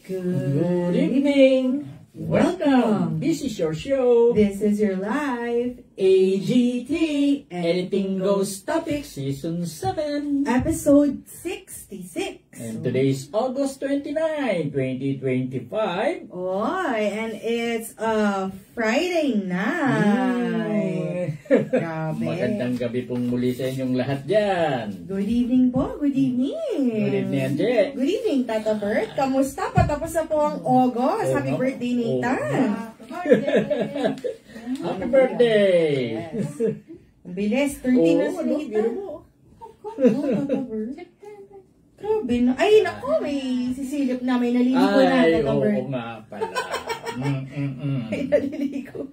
Good evening. Welcome. This is your show. This is your live AGT, Anything Goes Topic, Season 7. episode 66. And today is August 29, 2025. Oy, and it's a Friday night. Grabe. Magandang gabi pong muli sa inyong lahat dyan. Good evening po. Good evening. Good evening, Anje. Good evening, Tata Bert. Kamusta? Patapos na po ang August. Happy birthday, Nathan. Happy birthday. Yes. Ang bilis. 13 na si Nathan. Tata Bert. Grabe na. Ay, naku, may sisilip na. May naliligo na, Tata Bert. Oo nga pala. May naliligo.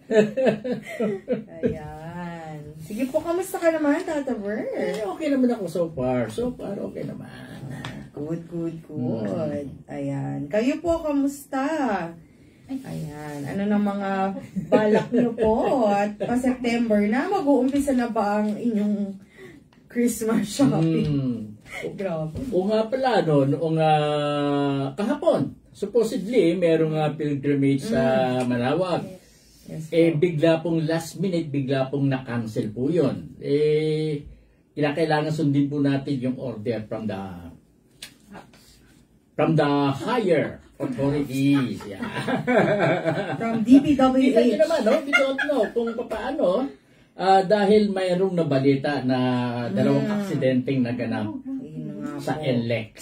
Ayan. Sige po, kamusta ka naman, Tata Bert? Okay naman ako so far. So far, okay naman. Good. Ayan. Kayo po, kamusta? Ayan. Ano na mga balak niyo po? At pa-September na, mag-uumpisa na ba ang inyong Christmas shopping? Grabe. O nga pala, no, noong kahapon, supposedly, merong pilgrimage sa Manawag. Yes, Bigla pong last minute, bigla pong na-cancel po yun. Kailangan sundin po natin yung order from the higher authorities. Yeah. From DPWH. Kita nyo naman, no? We don't know kung paano. Dahil mayroong nabalita na dalawang aksidenteng naganap sa NLEX.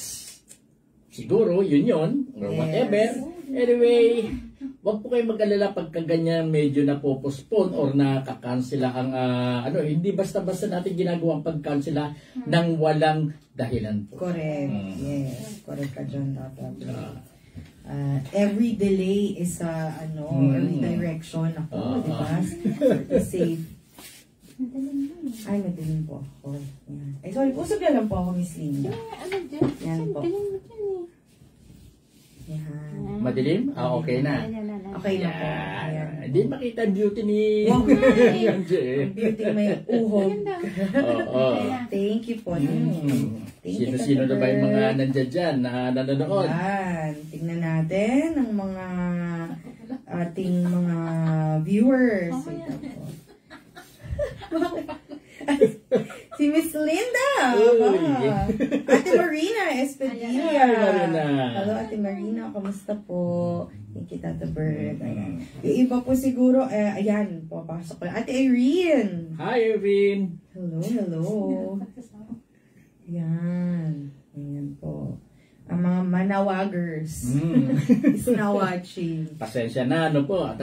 Siguro, yun, or whatever. Anyway, wag po kayo mag-alala pagka ganyan medyo napopostpone or nakakansela ang, hindi basta-basta natin ginagawang pagkansela nang walang dahilan po. Correct. Yes. Correct ka dyan, Tata. Every delay is a, redirection ako, di ba? Safe. Ay, madaling po ako. Yan. Ay, sorry, usog na lang po ako, Miss Linda. Yan po. Yan. Madilim? Okay na. Okay na po. Ayan. Hindi makita ang beauty ni... Wow, ang beauty may uhog. Oo. Thank you po. Sino-sino na ba yung mga nandiyan dyan na nanonood? Yan. Tingnan natin ang mga ating mga viewers. Si Miss Linda. Ate Marina Espadilla. Hello, Ate Marina. Kamusta po? Thank you, Tata Bird. Ayan. Yung iba po siguro, ayan, papasok ko. Ate Irene. Hi, Irene. Hello. Ayan. Ayan po. Ang mga manawagers is now watching. Pasensya na, po, at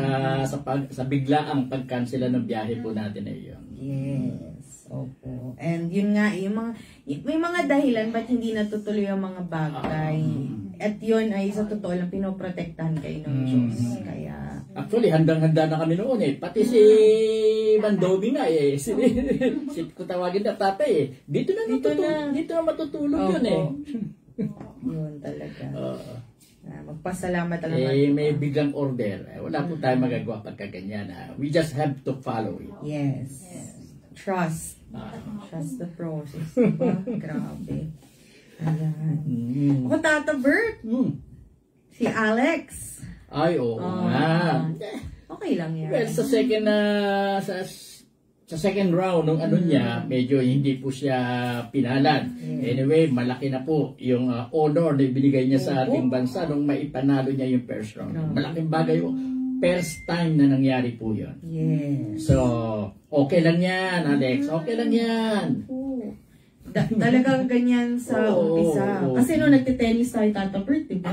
sa biglaang pagkansela ng biyahe po natin na yun. Yes. Opo. And yun nga, may mga dahilan ba't hindi natutuloy ang mga bagay. At yun ay sa totoo lang, pinoprotektahan kayo ng Diyos. Kaya... Actually, handang-handa na kami noon Pati si Mandobi nga kung tawagin na tatay Dito na matutulog yun Yun talaga. Magpasalamat talaga. May biglang order. Wala po tayo magagawa pagka ganyan. We just have to follow it. Yes. Trust. Trust the process. Diba? Grabe. Ayan. Ako, Tata Bert. Si Alex. Ay, oo nga. Ako Okay lang yan. Well, sa second round ng niya, medyo hindi po siya pinalad. Anyway, malaki na po yung honor na ibinigay niya sa ating bansa nung maipanalo niya yung first round. Malaking bagay po. First time na nangyari po yun. Yes. So, okay lang yan, Alex. Okay lang yan. Talagang ganyan sa umpisa. Kasi nung nagte-tennis tayo, Tata Bert, diba?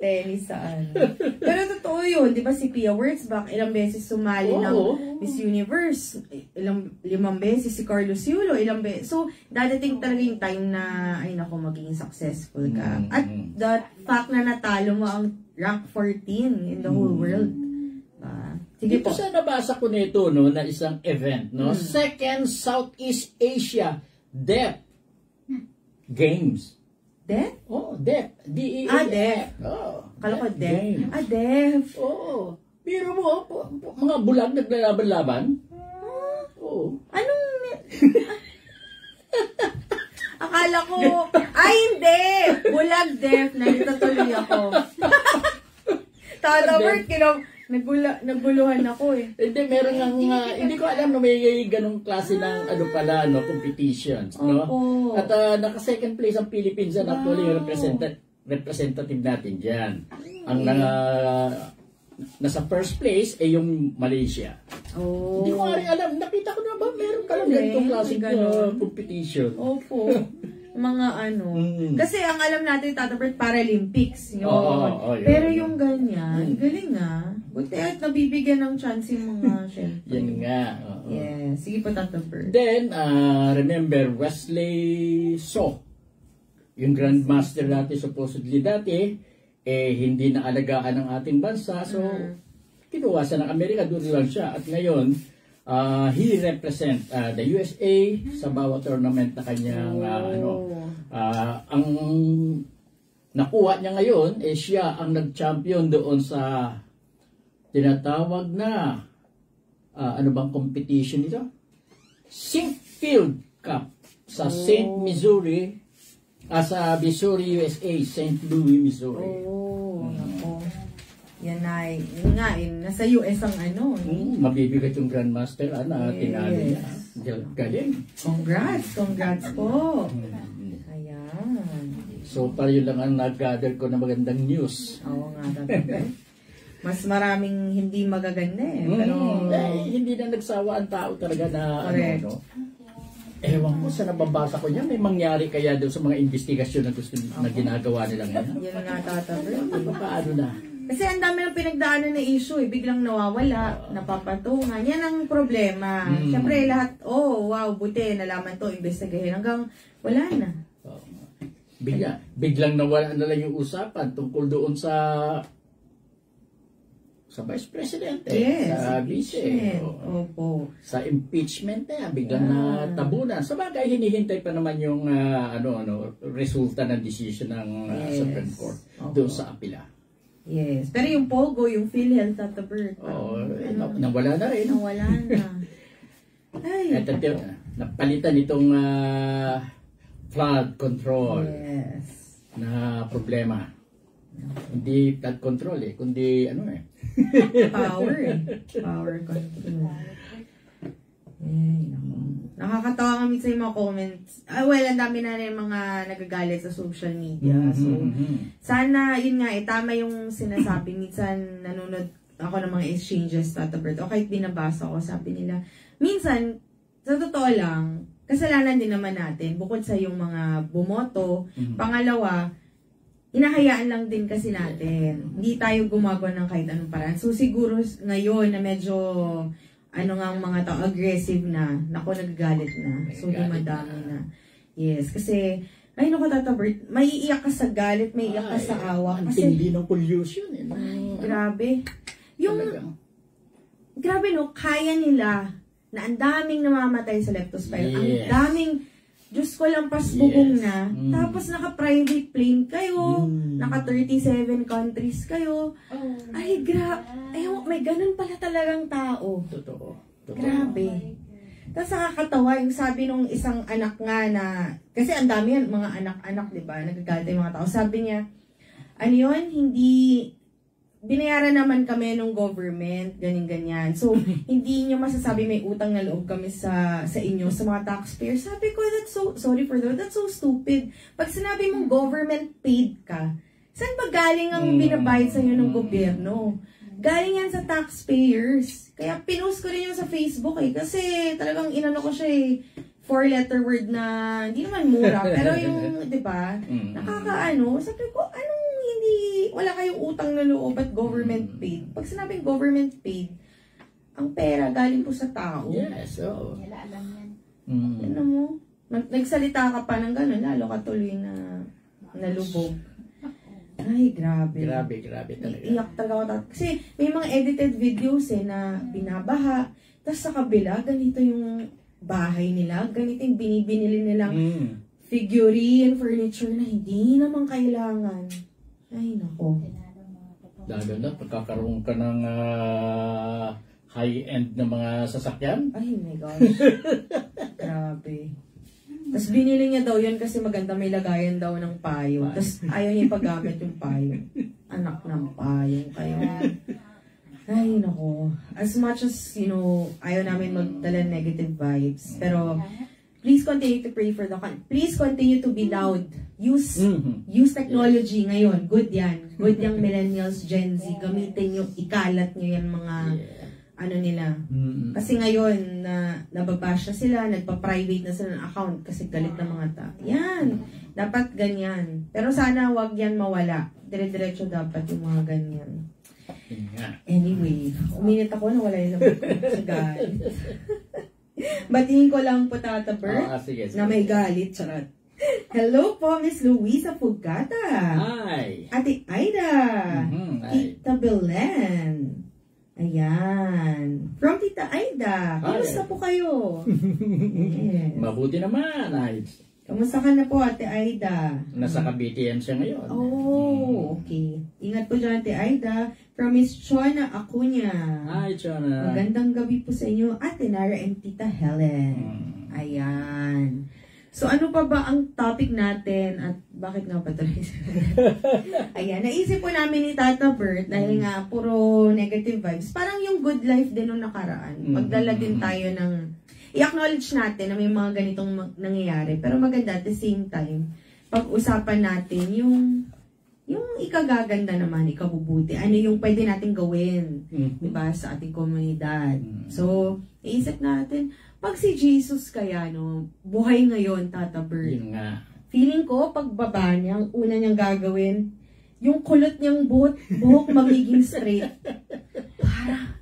Tennis saan. Pero totoo yun, di ba si Pia Wurtzbach, ilang beses sumali ng Miss Universe, 5 beses si Carlos Yulo, ilang beses. So, dadating talaga yung time na, ay nako, maging successful ka. At the fact na natalo mo ang rank 14 in the whole world. Sige Dito po. sa nabasa ko nito, no, na isang event, no, Second Southeast Asia Deaf Games. Deaf? Oh, deaf. D-E-A. Deaf. Oh. Kala ko deaf. Games. Deaf. Oo. Biro mo, mga bulag naglalaban-laban. Oo. Anong... Akala ko... Ay, hindi! Bulag deaf. Nalitutuloy ako. Tata Bert, naguluhan ako eh. Hindi, meron ng... hindi ko alam na may ganong klase ng competitions. No? At naka-second place ang Philippines and actually representative natin dyan. Ang nasa first place ay yung Malaysia. Hindi ko rin alam. Nakita ko na ba meron ka lang ganitong klase competition. Opo. Mga Kasi ang alam natin, Tata Bert, Paralympics. Yun. Pero yung ganyan, galing nga. Buti at nabibigyan ng chance yung mga syempre. Yan nga. Yeah. Sige po, Tata Bert. Then, remember, Wesley So, yung Grandmaster natin supposedly dati, hindi na alagaan ng ating bansa. So, kinuwasan ng Amerika, doon lang siya. At ngayon, he represent the USA sa bawat tournament na kanyang ang nakuha niya ngayon siya ang nag-champion doon sa tinatawag na ano bang competition ito? Sinkfield Cup sa St. Missouri sa Missouri, USA, St. Louis, Missouri. Yan ay, nasa US ang mabibigat yung Grandmaster, tinalo niya. Galing. Congrats po. Ayan. So, para yun lang ang nag-gather ko na magandang news. Oo nga, mas maraming hindi magaganda pero hindi na nagsawa ang tao talaga na ewan ko sa nababasa ko niya, may mangyari kaya doon sa mga investigasyon na gusto na ginagawa nila ngayon. Yan nga, Tata Bert. Paano na? Kasi ang dami ng pinagdaanan na issue, biglang nawawala, napapatungan. Yan ang problema. Siyempre lahat, buti, nalaman to, investigahin hanggang wala na. Biglang nawala na lang yung usapan tungkol doon sa Vice President, sa Vice, sa impeachment na yan, biglang natabunan. Sa bagay, hinihintay pa naman yung resulta ng decision ng Supreme Court doon sa apila. Yes. Pero yung Pogo, yung PhilHealth, Tata Bert. Nawala na rin. Nawala na. Ay, napalitan itong flood control na problema. Hindi flood control kundi power control. Nakakatawa kami sa mga comments. Ang dami na rin mga nagagalit sa social media. So, sana, yun nga, tama yung sinasabi. Minsan, nanonood ako ng mga exchanges, Tata Bert, o kahit binabasa ko, sabi nila, minsan, sa totoo lang, kasalanan din naman natin, bukod sa yung mga bumoto, pangalawa, hinahayaan lang din kasi natin. Hindi tayo gumagawa ng kahit anong paraan. So, siguro ngayon na medyo ang mga tao, aggressive na. Nako, nagagalit na. So, dumadami na. Yes, kasi, ay, naku, Tata Bert, may iiyak ka sa galit, may iiyak ka sa awa. Kasi, hindi ng pollution. Grabe. Grabe, kaya nila na ang daming namamatay sa leptospira. Ang daming, Diyos ko lang pasbubong na. Tapos, naka-private plane kayo. Naka-37 countries kayo. Ay, may ganun pala talagang tao. Totoo. Grabe. Tapos nakakatawa yung sabi nung isang anak nga na, kasi ang dami yan, mga anak-anak, di ba? Nagagalit yung mga tao. Sabi niya, hindi, binayaran naman kami ng government, ganyan-ganyan. So, hindi nyo masasabi may utang na loob kami sa inyo, sa mga taxpayers. Sabi ko, sorry for that, that's so stupid. Pag sinabi mong government paid ka, saan ba galing ang binabayad sa inyo ng gobyerno? Galing yan sa taxpayers. Kaya pinost ko rin yung sa Facebook kasi talagang inano ko siya 4-letter word na hindi naman mura, pero yung, di ba, nakakaano, sabi ko, anong hindi, wala kayong utang na loob at government paid. Pag sinabing government paid, ang pera galing po sa tao. Yes, oo. Wala alam yan. Ano mo? Nagsalita ka pa ng gano'n, lalo ka tuloy na nalubog. Ay, grabe. Grabe talaga. Iyak talaga ako. Kasi may mga edited videos na binabaha, tapos sa kabila, ganito yung bahay nila, ganito yung binibinili nilang figurine, furniture na hindi naman kailangan. Ay, nako. Lalo na, pagkakaroon ka ng high-end na mga sasakyan. Ay, my gosh. Grabe. Tapos binili niya daw yun kasi maganda may lagayan daw ng payong. Tapos ayaw niya ipagamit yung payong. Anak ng payong kayo. Ay, nako. As much as, ayaw namin magdala negative vibes. Pero, please continue to pray for the country. Please continue to be loud. Use technology ngayon. Good yan. Good yung millennials, Gen Z. Gamitin yung ikalat nyo yan mga nila. Kasi ngayon, nababash na sila, nagpa-private na sila ng account kasi galit na mga tao. Yan. Dapat ganyan. Pero sana wag yan mawala. Dire-diretso dapat yung mga ganyan. Anyway, uminit ako na wala yung laman ko sa galit. Batiin ko lang po Tata Bert na may galit. Charot. Hello po, Miss Luisa Fugata. Hi. Ate Aida. Tita Belen. Ayan. From Tita Aida. Kamusta po kayo? Yes. Mabuti naman. Kamusta ka na po, Ate Aida? Nasa ka-BTM siya ngayon. Oh, okay. Ingat po dyan, Ate Aida. From Miss Chona Acuña. Hi, Chona. Magandang gabi po sa inyo, Ate Nara and Tita Helen. Ayan. So, ano pa ba ang topic natin at bakit nga ba ito? Ayan, naisip po namin ni Tata Bert dahil nga puro negative vibes. Parang yung good life din nung nakaraan. Magdala din tayo ng i-acknowledge natin na may mga ganitong nangyayari. Pero maganda at the same time, pag-usapan natin yung ikagaganda naman, ikabubuti. Ano yung pwede natin gawin, diba, sa ating komunidad. So, iisip natin, pag si Jesus kaya, buhay ngayon, Tata Bert. Yun nga. Feeling ko, pagbaba niya, ang una niyang gagawin, yung kulot niyang buhok magiging straight. Para,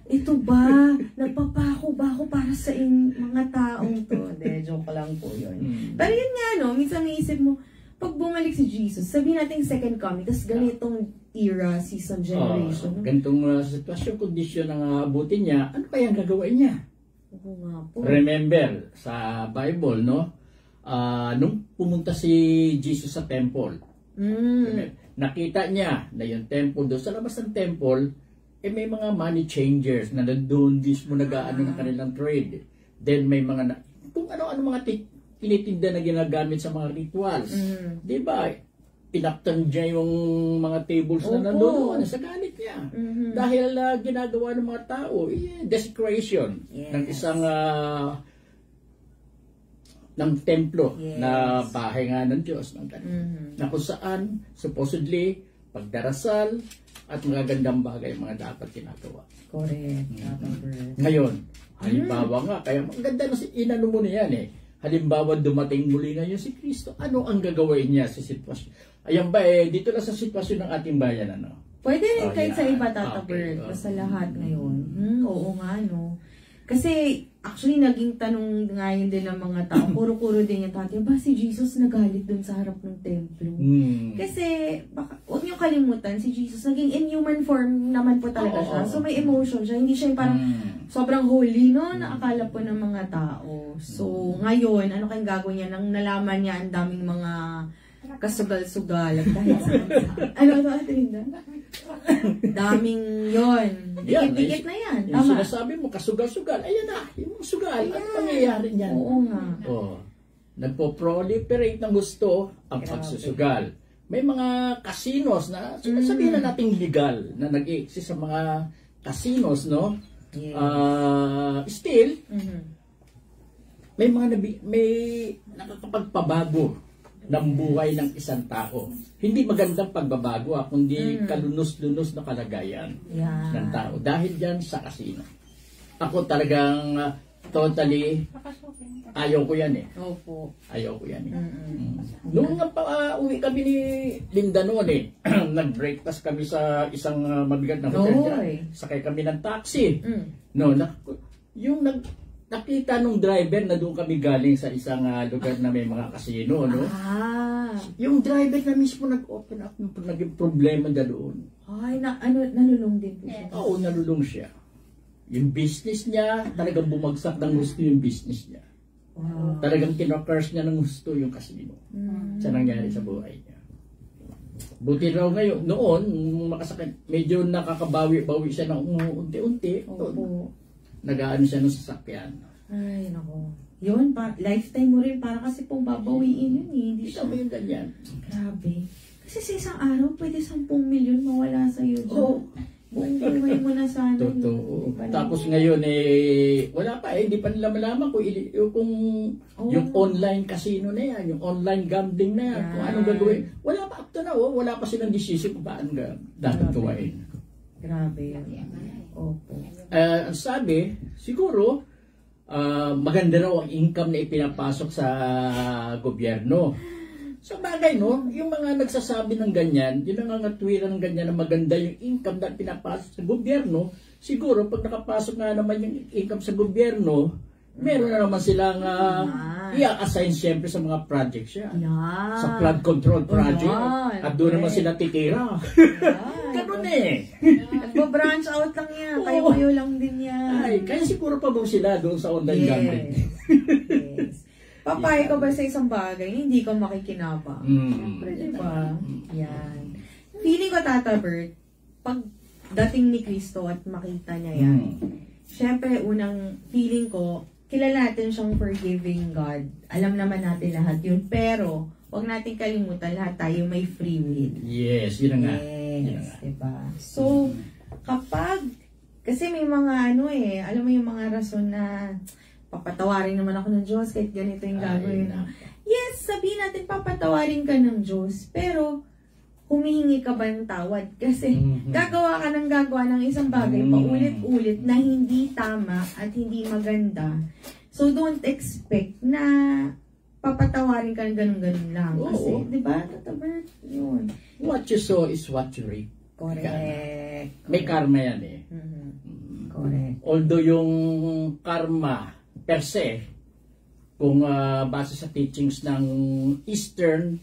ito ba, nagpapako ba ako para sa mga taong to? De, joke lang po yun. Pero yun nga, minsan naisip mo, pag bumalik si Jesus, sabihin natin second coming, tapos ganitong era, season, generation. Ganitong sitwasyon, kondisyon ang abutin niya, ano kaya ang gagawin niya? Oo nga po. Remember, sa Bible, nung pumunta si Jesus sa temple, nakita niya na yung temple doon, sa labas ng temple, may mga money changers na doon mismo nag-aano ng kanilang trade. Then may mga, kung ano-ano mga tinitinda na ginagamit sa mga rituals. Diba? Pinaktan niya yung mga tables na nandoon sa galit niya. Dahil ginagawa ng mga tao, desecration ng isang ng templo na bahay nga ng Diyos. Na kung saan, supposedly, pagdarasal at magagandang bagay mga dapat ginagawa. Correct. Ngayon, halimbawa nga, kaya maganda na inano mo na yan halimbawa dumating muli ngayon si Kristo, ano ang gagawin niya sa sitwasyon? Ayan ba dito lang sa sitwasyon ng ating bayan, Pwede rin kahit sa iba, Tata Bert, sa lahat ngayon. Oo nga, Kasi, actually, naging tanong ngayon din ng mga tao, puro-puro din yung tati, ba si Jesus nagalit dun sa harap ng templo? Kasi, huwag niyo kalimutan, si Jesus, naging in human form naman po talaga siya. So, may emotion siya. Hindi siya yung parang sobrang holy, na akala po ng mga tao. So, ngayon, ano kayong gagawin niya? Nang nalaman niya ang daming mga kasugal-sugal at dahil sa Linda? Daming yon. Dikit-dikit na yan. Yung Tama. sinasabi mo, kasugal-sugal. Ayan na, yung sugal. Ano pangyayari niyan? Oo nga. Nagpo-proliferate ng gusto ang pagsusugal. may mga casinos na sabihin na nating legal na nag-exist sa mga casinos, no? Still, may mga may nakakapagpabago ng buhay ng isang tao. Hindi magandang pagbabago, kundi kalunos-lunos na kalagayan ng tao dahil dyan sa casino. Ako talagang totally ayaw ko yan eh. Opo. Ayaw ko yan eh. Noong uwi kami ni Linda noon eh, nag-breakfast kami sa isang mabigat na hotel dyan. Sakay kami ng taxi. No, nakita nung driver na doon kami galing sa isang lugar na may mga casino, no? Yung driver na mismo nag-open up ng naging problema na doon. Ay, nalulung din po siya. Oo, nalulung siya. Yung business niya, talagang bumagsak ng gusto yung business niya. Wow. Talagang kinokurs niya ng gusto yung casino. Sa nangyari sa buhay niya. Buti raw ngayon, noon, makasakit, medyo nakakabawi-bawi siya ng unti-unti. Nag-aano siya ng sasakyan. Ay, nako. Yun, lifetime mo rin, para kasi pong babawiin yun eh. Hindi siya yung ganyan. Grabe. Kasi sa isang araw, pwede 10 milyon mawala sa'yo dyan. Oo. Buong buhay mo na sana. Totoo. Tapos ngayon wala pa hindi pa nila malaman kung yung online casino na yan, yung online gambling na yan, kung anong gagawin. Wala pa up to now, wala pa silang decision kung paano dapat gawain. Grabe yan. Opo. Ang sabi, siguro, maganda raw ang income na ipinapasok sa gobyerno. Sa bagay, no, yung mga nagsasabi ng ganyan, yung nangangatwiran ng ganyan na maganda yung income na pinapasok sa gobyerno, siguro pag nakapasok na naman yung income sa gobyerno, meron na naman silang i-assign siyempre sa mga projects siya. Sa flood control project. At doon naman sila titira. Ganun eh. Nagpo-branch out lang yan. Kayo-kayo lang din yan. Ay, kaya siguro pa sila doon sa online gambling. Yes. Papayag ka ba sa isang bagay na hindi ka makikinabang? Siyempre, diba? Yan. Feeling ko, Tata Bert, pag dating ni Cristo at makita niya yan, siyempre, unang feeling ko, kilala natin siyang forgiving God. Alam naman natin lahat yun. Pero, huwag natin kalimutan, lahat tayo may free will. Yes, yun nga. Yes, diba? So, kasi may mga alam mo yung mga rason na papatawarin naman ako ng Diyos kahit ganito yung gagawin. Yes, sabihin natin papatawarin ka ng Diyos, pero humihingi ka ba ng tawad? Kasi gagawa ka ng isang bagay paulit-ulit na hindi tama at hindi maganda. So don't expect na papatawarin ka ng ganun-ganun lang. Kasi, di ba, Tata Bert? Yun. What you sow is what you reap. Correct. May karma yan eh. Correct. Although yung karma per se, kung base sa teachings ng Eastern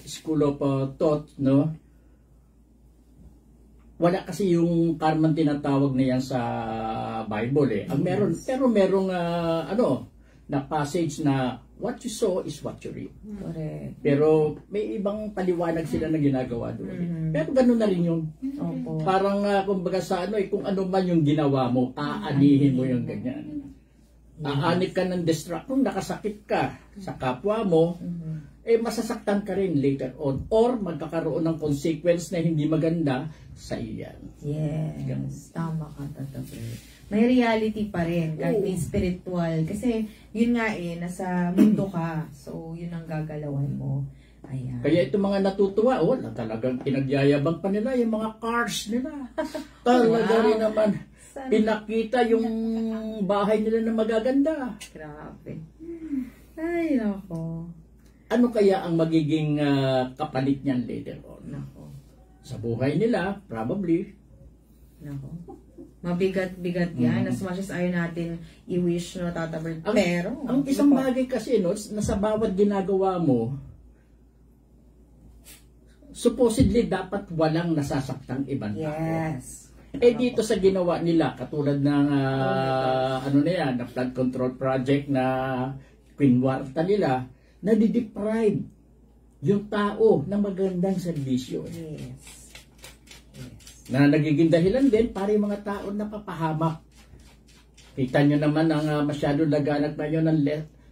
School of Thought, no? Wala kasi yung karma tinatawag na yan sa Bible eh. Ang meron, pero merong na passage na what you sow is what you reap. Correct. Pero may ibang paliwanag sila na ginagawa doon. Pero gano'n na rin yun. Opo. Parang kumbaga sa kung ano man yung ginawa mo, aanihin mo yung ganyan. Aanik ka ng distract, kung nakasakit ka sa kapwa mo, masasaktan ka rin later on. Or magkakaroon ng consequence na hindi maganda sa iyan. Yes. Tama ka, Tata Bert. May reality pa rin, kahit may spiritual. Kasi, yun nga nasa mundo ka. So, yun ang gagalawan mo. Ayan. Kaya itong mga natutuwa, talagang pinagyayabang pa nila yung mga cars nila. Talaga rin naman. Pinakita yung bahay nila na magaganda. Grabe. Ay, nako. Ano kaya ang magiging kapalit niyan later on? Nako. Sa buhay nila, probably. Nako. Mabigat-bigat yan. As much as ayaw natin i-wish, no, Tata Bert. Pero, ang isang bagay kasi, no, na sa bawat ginagawa mo, supposedly dapat walang nasasaktang ibang tao. Yes. Dito sa ginawa nila, katulad ng na flood control project na pinwarta nila, nadideprive yung tao ng magandang serbisyo. Yes. Na nagiging dahilan din para yung mga tao napapahamak. Kita nyo naman ang masyado laganap na yun ng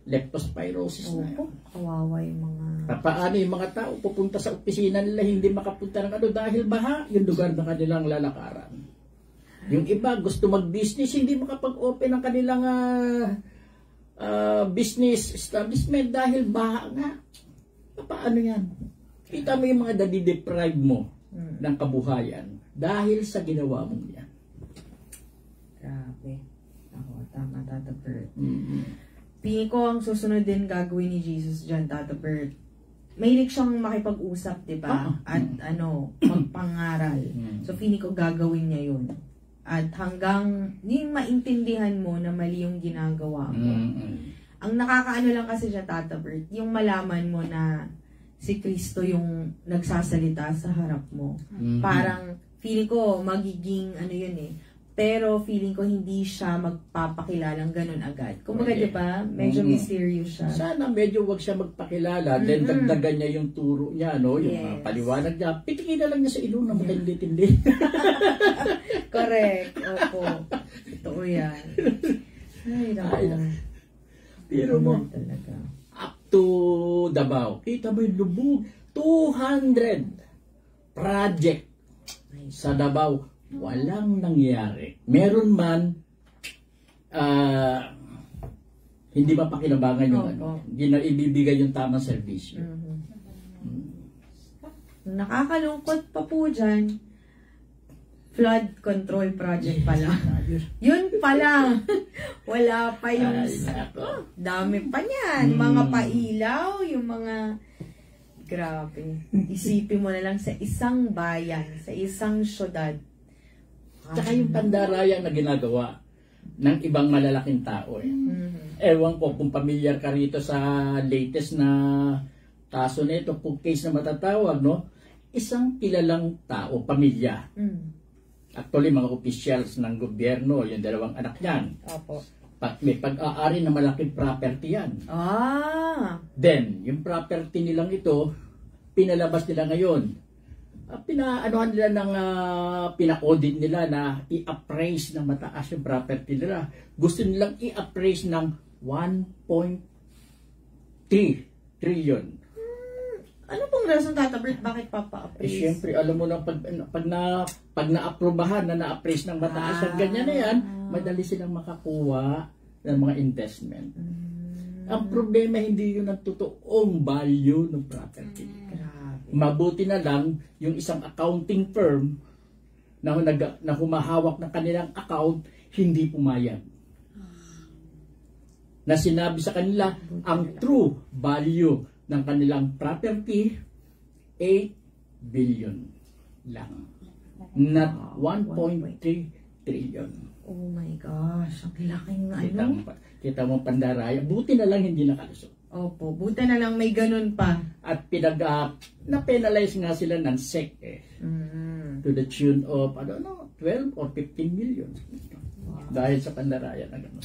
leptospirosis na. Opo, kawawa yung mga... Paano yung mga tao pupunta sa opisina nila, hindi makapunta ng dahil baha yung lugar na kanilang lalakaran. Yung iba gusto mag-business, hindi makapag-open ng kanilang business establishment dahil baha nga. Paano yan? Kita mo yung mga nadideprive mo ng kabuhayan dahil sa ginawa mong yan. Grabe. Ako, tama, Tata Bert. Pili ko ang susunod din gagawin ni Jesus dyan, Tata Bert. Mahilig siyang makipag-usap, di ba? At magpangaral. So, pili ko gagawin niya yun. At hanggang yung maintindihan mo na mali yung ginagawa mo. Ang nakakaano lang kasi siya, Tata Bert, yung malaman mo na si Kristo yung nagsasalita sa harap mo. Parang, feeling ko, magiging, ano yun eh, pero feeling ko hindi siya magpapakilalang ganun agad. Kumbaga, di ba? Medyo mysterious siya. Sana medyo wag siya magpakilala, then dagdagan niya yung turo niya, no? Yung paliwanag niya. Pitikin na lang niya sa ilong na matindi-tindi. Correct. Opo. Totoo yan. Ay, naku. Pero mo, talaga. up to Davao, kita mo yung lubog. 200 project sa Davao. Walang nangyari. Meron man, hindi ba pakinabangan yung hindi na ibibigay yung tamang serbisyo. Nakalungkot pa po dyan, flood control project pala. Yun pala. Wala pa yung dami pa niyan. Mga pailaw, yung mga grabe. Isipin mo na lang sa isang bayan, sa isang syudad. Tsaka yung pandarayang na ginagawa ng ibang malalaking tao. Ewan ko kung pamilyar ka rito sa latest na kaso nito, kung case na matatawag, no? Isang kilalang tao, pamilya. Actually, mga officials ng gobyerno, yung dalawang anak niyan. Opo. May pag-aari na malaking property yan. Then, yung property nilang ito, pinalabas nila ngayon. Pina-anuhan nila ng pina-audit nila na i-appraise ng mataas yung property nila. Gusto nilang i-appraise ng 1.3 trillion. Ano pong reason, Tata Bert, bakit papa-appraise? Siyempre, alam mo na pag na-aprobahan na na-appraise ng mataas ang ganyan na yan, madali silang makakuha ng mga investment. Ang problema, hindi yun ang totoong value ng property. Mabuti na lang yung isang accounting firm na humahawak ng kanilang account, hindi pumayag. Na sinabi sa kanila, ang true value ng kanilang property, 8 billion lang. Not 1.3 trillion. Oh my gosh, ang laking ano. Kita mo pandaraya, buti na lang hindi nakalusot. Opo, buti na lang may ganun pa. At na-penalize nga sila ng SEC to the tune of, 12 or 15 million. Wow. Dahil sa pandaraya na gano'n.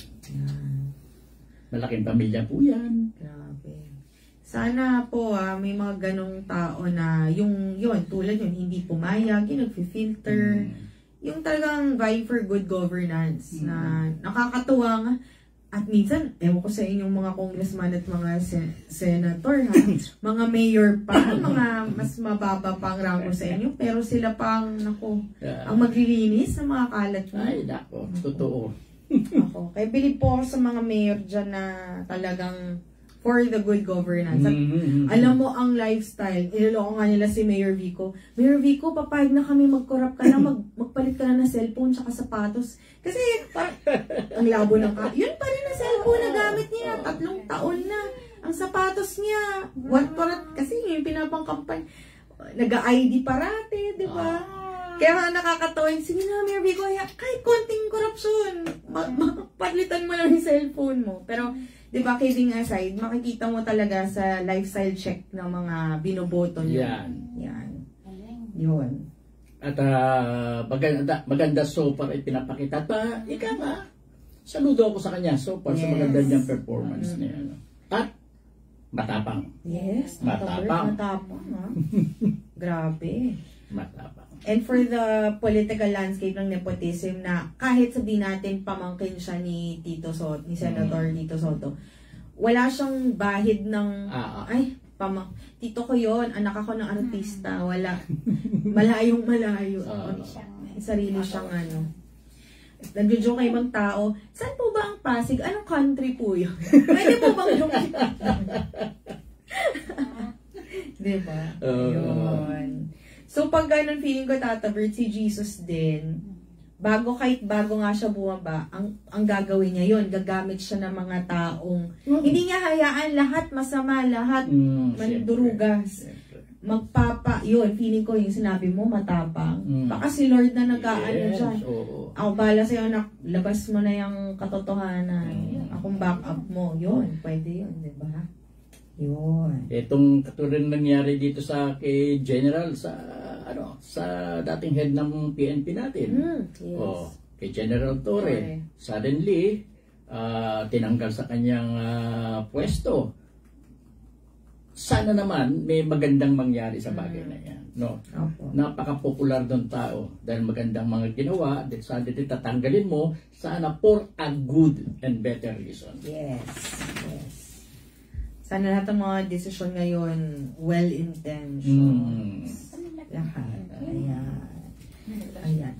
Malaking pamilya po yan. Grabe. Sana po may mga ganong tao na yun, tulad yun, hindi pumayag, yung nag-filter, yung talagang vying for good governance na nakakatuwa nga. At minsan, ewan ko sa inyong mga congressman at mga senator, mga mayor pa, mga mas mababa pang rango sa inyo, pero sila pang, ang maglilinis ng mga kalat nyo. Ay, nako, totoo. Kaya bilib po ako sa mga mayor dyan na talagang for the good governance. At alam mo ang lifestyle, iloloko nga nila si Mayor Vico. Mayor Vico, papayag na kami mag-corrupt ka na, magpalit ka na ng cellphone tsaka sapatos. Kasi ang labo ng yun pa rin na cellphone na gamit niya, 3 taon na. Ang sapatos niya, kasi yung pinapangkampanya, nag-ID parate, di ba? Kaya nakakatawa yung, sige na, Mayor Vico, kahit konting korupsyon, palitan mo lang yung cellphone mo. Pero, di ba, kidding aside, makikita mo talaga sa lifestyle check ng mga binoboto niyo. Yan. Yun. At maganda so far ay pinapakita. Ika nga, saludo ako sa kanya so far sa maganda niyang performance niya. At matapang. Yes, matapang. Ha? Grabe. Matapang. And for the political landscape ng nepotism na kahit sabihin natin pamangkin siya ni Tito Soto, ni Senator Tito Soto, wala siyang bahid ng, ay, tito ko yon, anak ako ng artista, wala. Malayong malayo. Sarili siyang ano. Nagjo-joke ang ibang tao, saan po ba ang Pasig? Anong country po yun? Pwede po bang joke? Diba? Yun. So, pag ganun, feeling ko, Tata Bert, si Jesus din, kahit bago nga siya bumaba, ang gagawin niya yun, gagamit siya ng mga taong, hindi niya hayaan lahat masama, lahat mandurugas. Yun, feeling ko yung sinabi mo, matapang. Baka si Lord na nag-aano dyan. Ako bala sa'yo, anak, labas mo na yung katotohanan. Akong backup mo. Yun, pwede yun, di ba? Yun. Itong katulad nangyari dito sa kay General sa dating head ng PNP natin. Yes. Kay General Torre. Suddenly, tinanggal sa kanyang pwesto. Sana naman may magandang mangyari sa bagay na yan. No? Napaka-popular ng tao dahil magandang mga ginawa, sana tatanggalin mo, sana for a good and better reason. Yes. Sana lahat ng mga desisyon ngayon well-intentioned. Lahat. Ayan.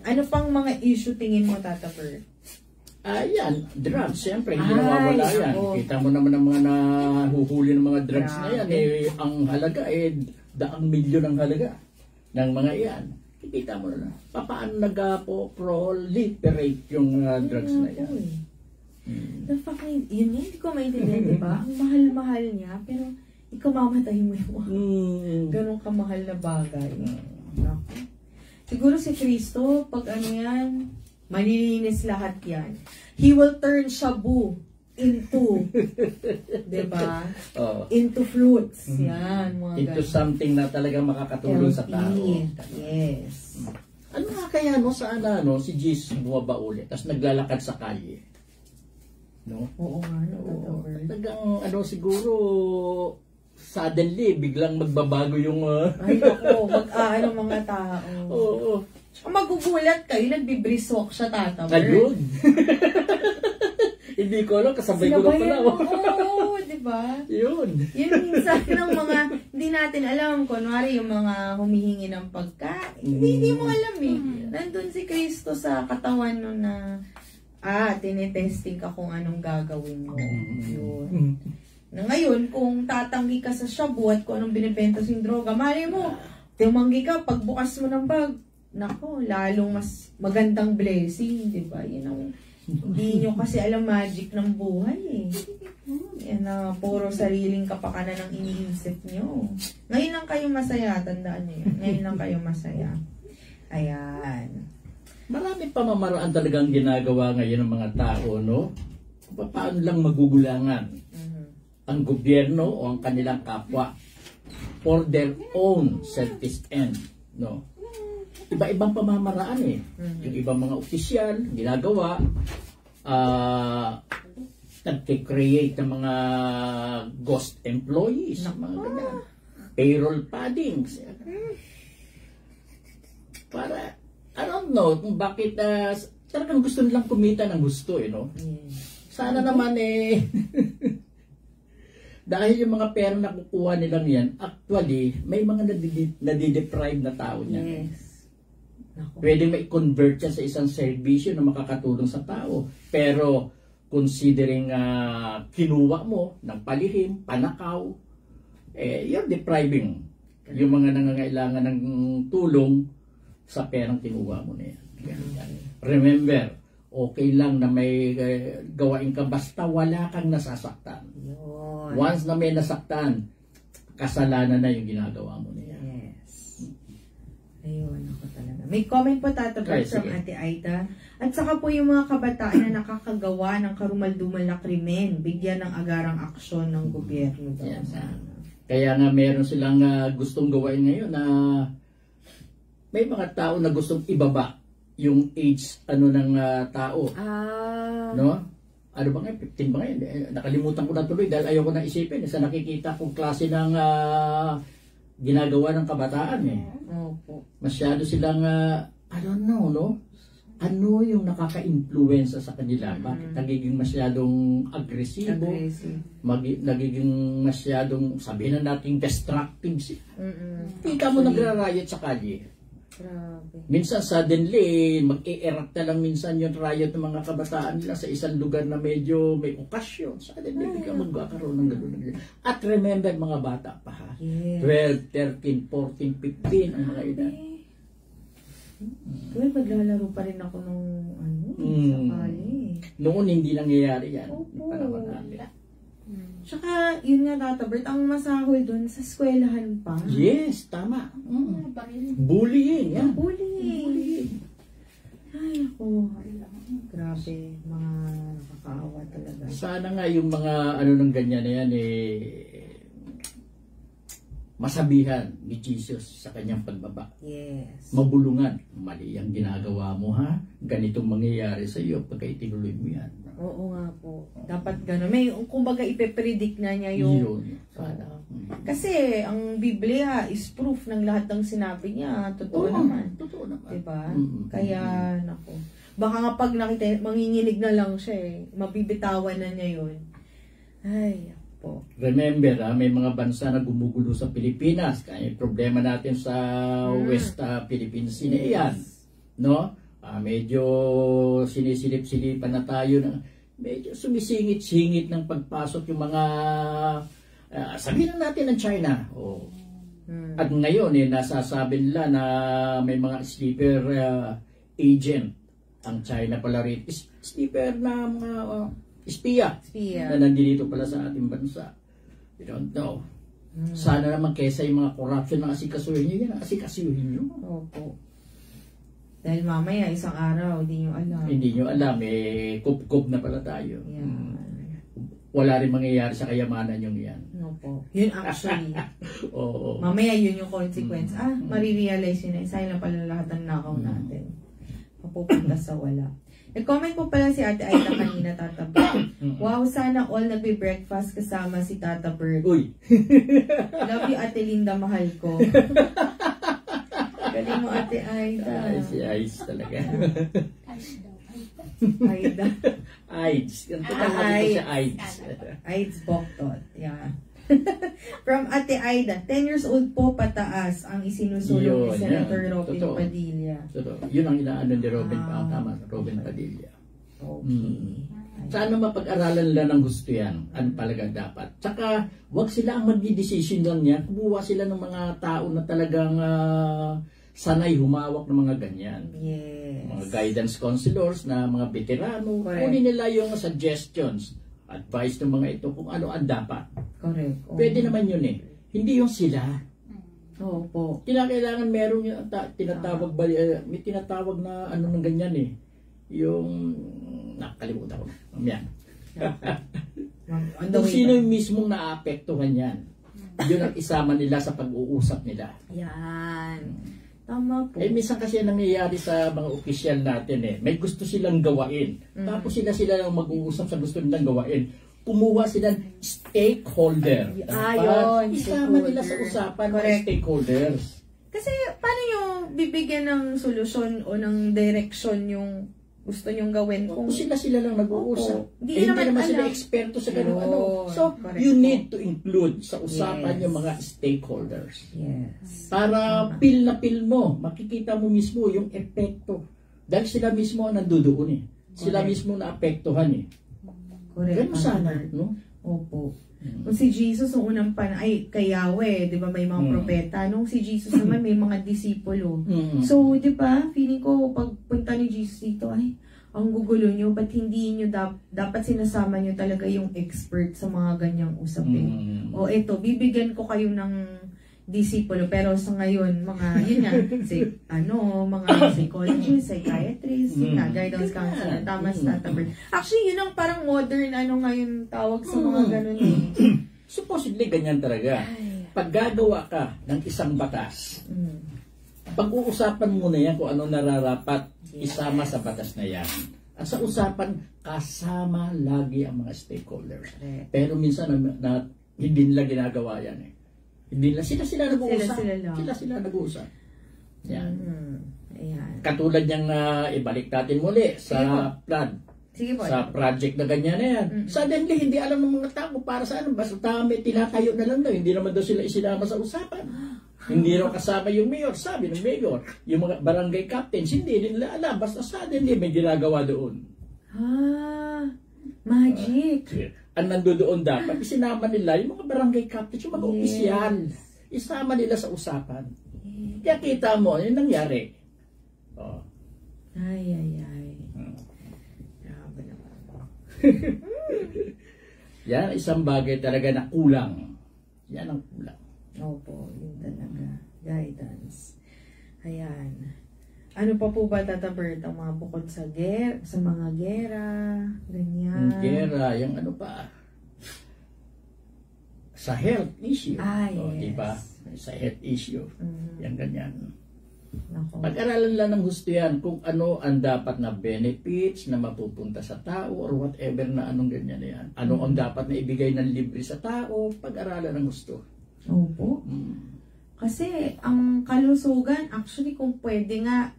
Ano pang mga issue tingin mo, Tata Bert? Ayan, drugs, siyempre, hindi nawawala yan. Kita mo naman ang mga nahuhuli ng mga drugs na yan. Ang halaga, daang milyon ang halaga ng mga yan. Kita mo na paano nag-proliferate yung drugs na yan. The fact, yun hindi ko maintindihan, diba? Ang mahal-mahal niya, pero ikaw mamatay mo yung ganun kamahal na bagay. Siguro si Kristo, pag ano yan, malilinis lahat yan. He will turn shabu into, diba? Into fruits. Yan, mga into something na talagang makakatulong sa tao. Yes. Ano nga kaya si Jesus bumaba ulit, tapos naglalakad sa kalye? No? Oo nga, talagang siguro suddenly biglang magbabago yung ay ako, mga tao. Oo. Magugulat kayo, nagbe-brisk walk siya, Tata Bert. Ayun. Hindi ko alam, kasabay ko lang pala. Oo, diba? Yun. Yun minsan ng mga, hindi natin alam, kunwari yung mga humihingi ng pagkain. Hindi mo alam eh. Nandun si Kristo sa katawan nun na, tinetesting ka kung anong gagawin mo. Yun. Na ngayon, kung tatanggi ka sa shabu at kung anong binibenta sa droga, mali mo, tumanggi ka, pagbukas mo ng bag, nako, lalong mas magandang blessing, di ba? Yun ang, hindi nyo kasi alam magic ng buhay eh. Yan na, puro sariling kapakanan ang iniisip nyo. Ngayon lang kayo masaya, tandaan nyo yun. Ngayon lang kayo masaya. Ayan. Marami pamamaraan talagang ginagawa ngayon ng mga tao, no? Paano lang magugulangan ang gobyerno o ang kanilang kapwa for their own selfish end, no? Iba-ibang pamamaraan eh. Yung ibang mga opisyal, ginagawa, nag-create ng mga ghost employees, mga ganyan. Payroll paddings. Para, I don't know kung bakit talagang gusto nilang kumita ng gusto, no? Sana naman dahil yung mga pera na kukuha nilang yan, actually, may mga nadideprive na tao niyan. Yes. Pwede ma-convert siya sa isang servisyo na makakatulong sa tao. Pero, considering kinuha mo ng palihim, panakaw, you're depriving yung mga nangangailangan ng tulong sa perang kinuha mo na yan. Remember, okay lang na may gawain ka basta wala kang nasasaktan. Once na may nasaktan, kasalanan na yung ginagawa mo na yan. Yes. Ayun, ako talaga. May comment po, Tata Bert, from Ate Aita. At saka po yung mga kabataan na nakakagawa ng karumal-dumal na krimen, bigyan ng agarang aksyon ng gobyerno. Kaya nga meron silang gustong gawain ngayon na may mga tao na gustong ibaba yung age ng tao. No? Ano ba nga? 15 ba nga? Nakalimutan ko na tuloy dahil ayaw ko na isipin. Sa nakikita kong klase ng ginagawa ng kabataan eh. Opo. Masyado silang, I don't know, no? ano yung nakaka-influensya sa kanila? Bakit nagiging masyadong agresibo? Nagiging masyadong, sabihin na natin, destructive sila. Kita mo nagra-riot sa kalye. Grabe. Minsan suddenly, mag-i-erupt na lang minsan yung riot ng mga kabataan nila sa isang lugar na medyo may okasyon. Suddenly, bigla magkakaroon ng gano'n. At remember, mga bata pa ha? 12, 13, 14, 15 ang mga edad. Well, maglalaro pa rin ako nung sa kali. Noon hindi nangyayari yan. Opo. Panahon namin. Tsaka, yun nga, Tata Bert, ang masahol dun sa eskwelahan pa. Yes, tama. Bullying. Yan. Bullying. Ay, ako. Grabe, mga nakakaawa talaga. Sana nga yung mga ano ng ganyan na yan masabihan ni Jesus sa kanyang pagbaba. Yes. Mabulungan. Mali ang ginagawa mo ha. Ganitong mangyayari sa iyo pagka itinuloy mo yan. Oo nga po. Dapat gano'n. May, kumbaga, ipepredict na niya yung... Sana. Kasi, ang Biblia is proof ng lahat ng sinabi niya. Totoo naman. Totoo naman. Diba? Kaya, nako. Baka nga pag nakita, manginginig na lang siya mabibitawan na niya yun. Ay, po. Remember, may mga bansa na gumugulo sa Pilipinas. Kaya yung problema natin sa West Philippines, yan. No? Medyo sinisilip-silipan na tayo na medyo sumisingit-singit ng pagpasok yung mga sabihin na natin ng China. At ngayon nasasabi nila na may mga sleeper agent ang China pala rin. Sleeper na mga espiya na nandito pala sa ating bansa. We don't know. Sana naman kesa yung mga corruption na asikasuhin nyo, yan ang asikasuhin nyo. Opo. Dahil mamaya, isang araw, hindi nyo alam. Hindi nyo alam, kup-kup na pala tayo. Yan. Wala rin mangyayari sa kayamanan yung yan. No po. Yun actually. Oo. Mamaya yun yung consequence. Marirealize yun na sayang na pala lahat ng nakaw natin. Mapupunta sa wala. Nag-comment po pala si Ate Aida kanina, Tata Bert. Wow, sana all nagbe-breakfast kasama si Tata Bert. Uy! Love you, Ate Linda, mahal ko. Galing mo, Ate Aida. Si Aids talaga. Aida. Aids. Ganito talaga siya, Aids. Aids Boktot. Yeah. From Ate Aida, 10 years old po pataas ang isinusulong ni Senator Robin Padilla. Yun ang inaano ni Robin tama, Robin Padilla. Okay. Sana mapag-aralan nila ng gusto yan. Ano talaga dapat. Tsaka, wag sila ang mag-decision lang yan. Kumuha sila ng mga tao na talagang sanay humawak ng mga ganyan. Yes. Mga guidance counselors na mga veterano. Kunin nila yung suggestions, advice ng mga ito kung ano ang dapat. Correct. Pwede naman yun Hindi yung sila. Oo po. Kailangan merong yung tinatawag may tinatawag na ano ng ganyan yung nakalimutan ko. Yan. Kung sino yung mismong naapektuhan yan. Yun ang isama nila sa pag-uusap nila. Yan. Tama po. Minsan kasi nangyayari sa mga opisyal natin may gusto silang gawain. Tapos sila lang mag-uusap sa gusto nilang gawain. Kumuha sila ng stakeholder. Yun. Isama nila sa usapan ng stakeholders. Kasi paano yung bibigyan ng solusyon o ng direction yung gusto nyong gawin kung sila lang nag-uusap. Hindi naman sila eksperto sa ganun So, you need to include sa usapan yung mga stakeholders. Yes. Para pil na pil mo, makikita mo mismo yung epekto. Dahil sila mismo ang nandudoon Sila mismo na-apektuhan Correct. Ganun sana, no? Opo. Kung si Jesus, nung unang kay Yahweh, di ba may mga propeta. Nung si Jesus naman, may mga disipulo. So, di ba, feeling ko, pagpunta ni Jesus dito, ang gugulo nyo, ba't hindi nyo dapat sinasama nyo talaga yung expert sa mga ganyang usapin. O eto, bibigyan ko kayo ng disipulo, pero sa ngayon, mga, yun nga, mga psychologist, psychiatrist, guidance counselor, tama sa Tata Bert. Actually, yun ang parang modern, ngayon tawag sa mga ganun Supposedly, ganyan talaga. Pag gagawa ka ng isang batas, pag-uusapan mo na yan kung ano nararapat isama sa batas na yan. At sa usapan, kasama lagi ang mga stakeholders. Pero minsan, hindi nila ginagawa yan Hindi na sila nag-uusap. Sila nag-uusap. Yan. Ayan. Katulad niyang ibalik natin muli sa plan. Sige po. Sa project na ganyan na yan. Suddenly, hindi alam ng mga tao para saan. Basta may tinatayo na lang daw. Hindi naman daw sila isinama sa usapan. Hindi raw kasama yung mayor. Sabi ng mayor, yung mga barangay captains, hindi nila alam. Basta suddenly, may ginagawa doon. Magic. Ang nandoon dapat, isinama nila yung mga barangay captains, yung mga opisyal. Isama nila sa usapan. Kaya kita mo, yun nangyari. Ay. Yan, isang bagay talaga na kulang. Yan ang kulang. Opo, yun talaga. Guidance. Ayan. Ano pa po ba, Tata Bert, ang mga bukod sa mga gera, ganyan? Gera, yung ano pa, sa health issue. Yes. Diba? Sa health issue. Yan ganyan. Nako. Pag-aralan lang ng gusto yan kung ano ang dapat na benefits na mapupunta sa tao or whatever na anong ganyan na yan. Ano ang dapat na ibigay ng libre sa tao, pag-aralan ng gusto. Opo. Kasi ang kalusugan, actually kung pwede nga,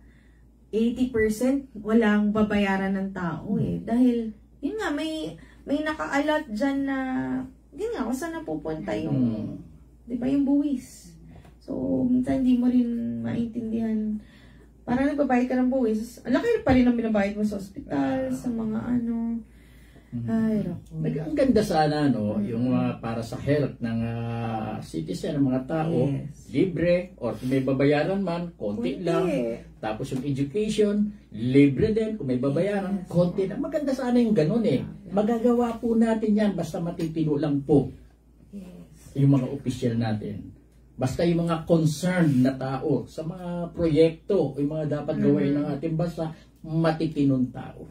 80% walang babayaran ng tao Dahil, yun nga, may naka-allot dyan na, yun nga, kung saan napupunta yung, di ba, yung buwis. So, minsan hindi mo rin maintindihan. Parang nagbabayad ka ng buwis. Ang laki pa rin ang binabayad mo sa ospital, sa mga ano. Ay, rako. Ang ganda sana, no? Yung para sa health ng citizen, ng mga tao, libre, or kung may babayaran man, konti lang. Tapos yung education, libre din. Kung may babayaran, konti lang. Maganda sana yung ganun Magagawa po natin yan, basta matitino lang po yung mga opisyal natin. Basta yung mga concerned na tao sa mga proyekto, yung mga dapat gawin ng ating bansa, matitinong tao.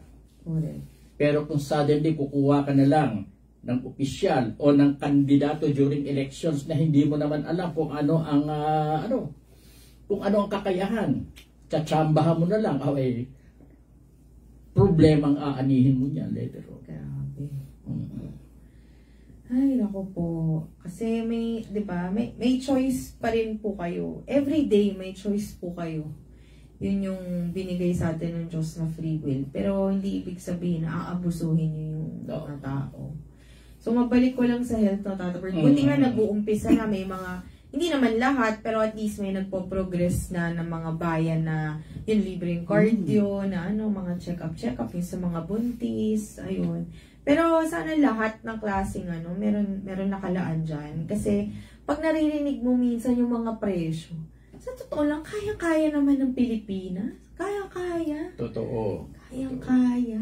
Pero kung suddenly kukuha ka na lang ng opisyal o ng kandidato during elections na hindi mo naman alam kung ano ang kung ano ang kakayahan, tsatsambahan mo na lang, problema ang aanihin mo niyan later on. Grabe. Ay, naku po. Kasi may, di ba, may choice pa rin po kayo. Every day may choice po kayo. Yun yung binigay sa atin ng Diyos na free will. Pero hindi ibig sabihin na aabusuhin nyo yung mga tao. So, mabalik ko lang sa health na Tata Bert. Buti nga nag-uumpisa na may mga, hindi naman lahat, pero at least may nagpo-progress na ng mga bayan na yung libreng cardio, na mga check-up, yung sa mga buntis, ayun. Pero sana lahat ng klaseng meron nakalaan dyan. Kasi pag naririnig mo minsan yung mga presyo, sa totoo lang, kaya-kaya naman ng Pilipinas. Kaya-kaya. Totoo. Kaya-kaya.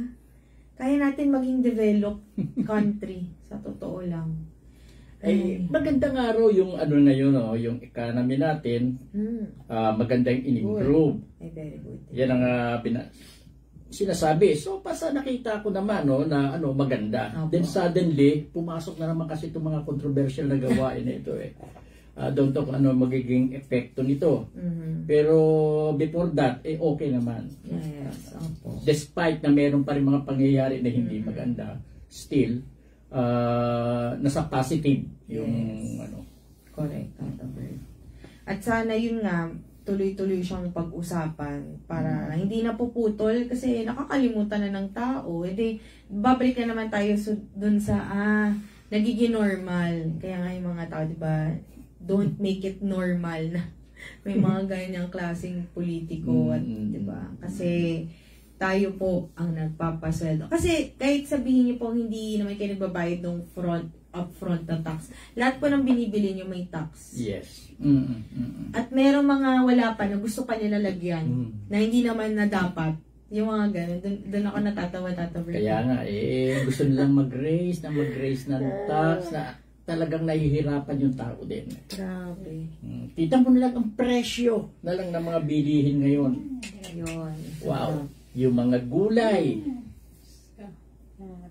Kaya natin maging developed country. Sa totoo lang. Magandang araw yung ngayon, yung economy natin. Maganda yung in-improve. Very good. Yan ang sinasabi. So, sa nakita ko naman, na maganda. Then suddenly, pumasok na naman kasi itong mga controversial na gawain na ito Don't know kung ano magiging epekto nito. Pero before that, okay naman. Yes, opo. Despite na meron pa rin mga pangyayari na hindi maganda, still, nasa positive yung Correct, Tata Bert. At sana yun nga, tuloy-tuloy siyang pag-usapan para hindi na puputol kasi nakakalimutan na ng tao. Babalik na naman tayo dun sa nagiging normal. Kaya nga yung mga tao, diba, don't make it normal na may mga ganyang klaseng politiko at diba? Kasi tayo po ang nagpapasweldo. Kasi kahit sabihin niyo po hindi naman kayo nagbabayad ng upfront na tax. Lahat po ng binibili niyo may tax. Yes. At merong mga wala pa na gusto pa nila lagyan na hindi naman na dapat. Yung mga ganun. Doon ako natatawa. Kaya nga gusto nilang mag-raise ng tax na talagang nahihirapan yung tao din. Grabe. Kita mo na lang ang presyo na lang ng mga bilihin ngayon. Ayun. Wow. Yung mga gulay.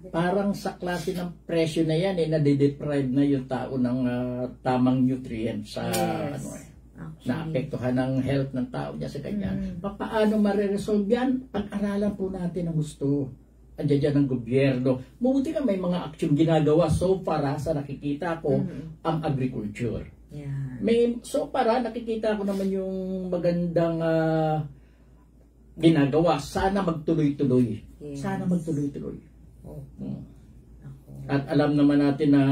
Parang sa klase ng presyo na yan, nade-deprive na yung tao ng tamang nutrients sa naapektuhan ng health ng tao niya sa ganyan. Paano mariresolve yan? Pag-aralan po natin ang gusto. Andiyan dyan ng gobyerno. Mabuti na may mga action ginagawa so para sa nakikita ko ang agriculture. Yeah. So para nakikita ko naman yung magandang ginagawa, sana magtuloy-tuloy. Yes. Sana magtuloy-tuloy. Oh, ako. At alam naman natin na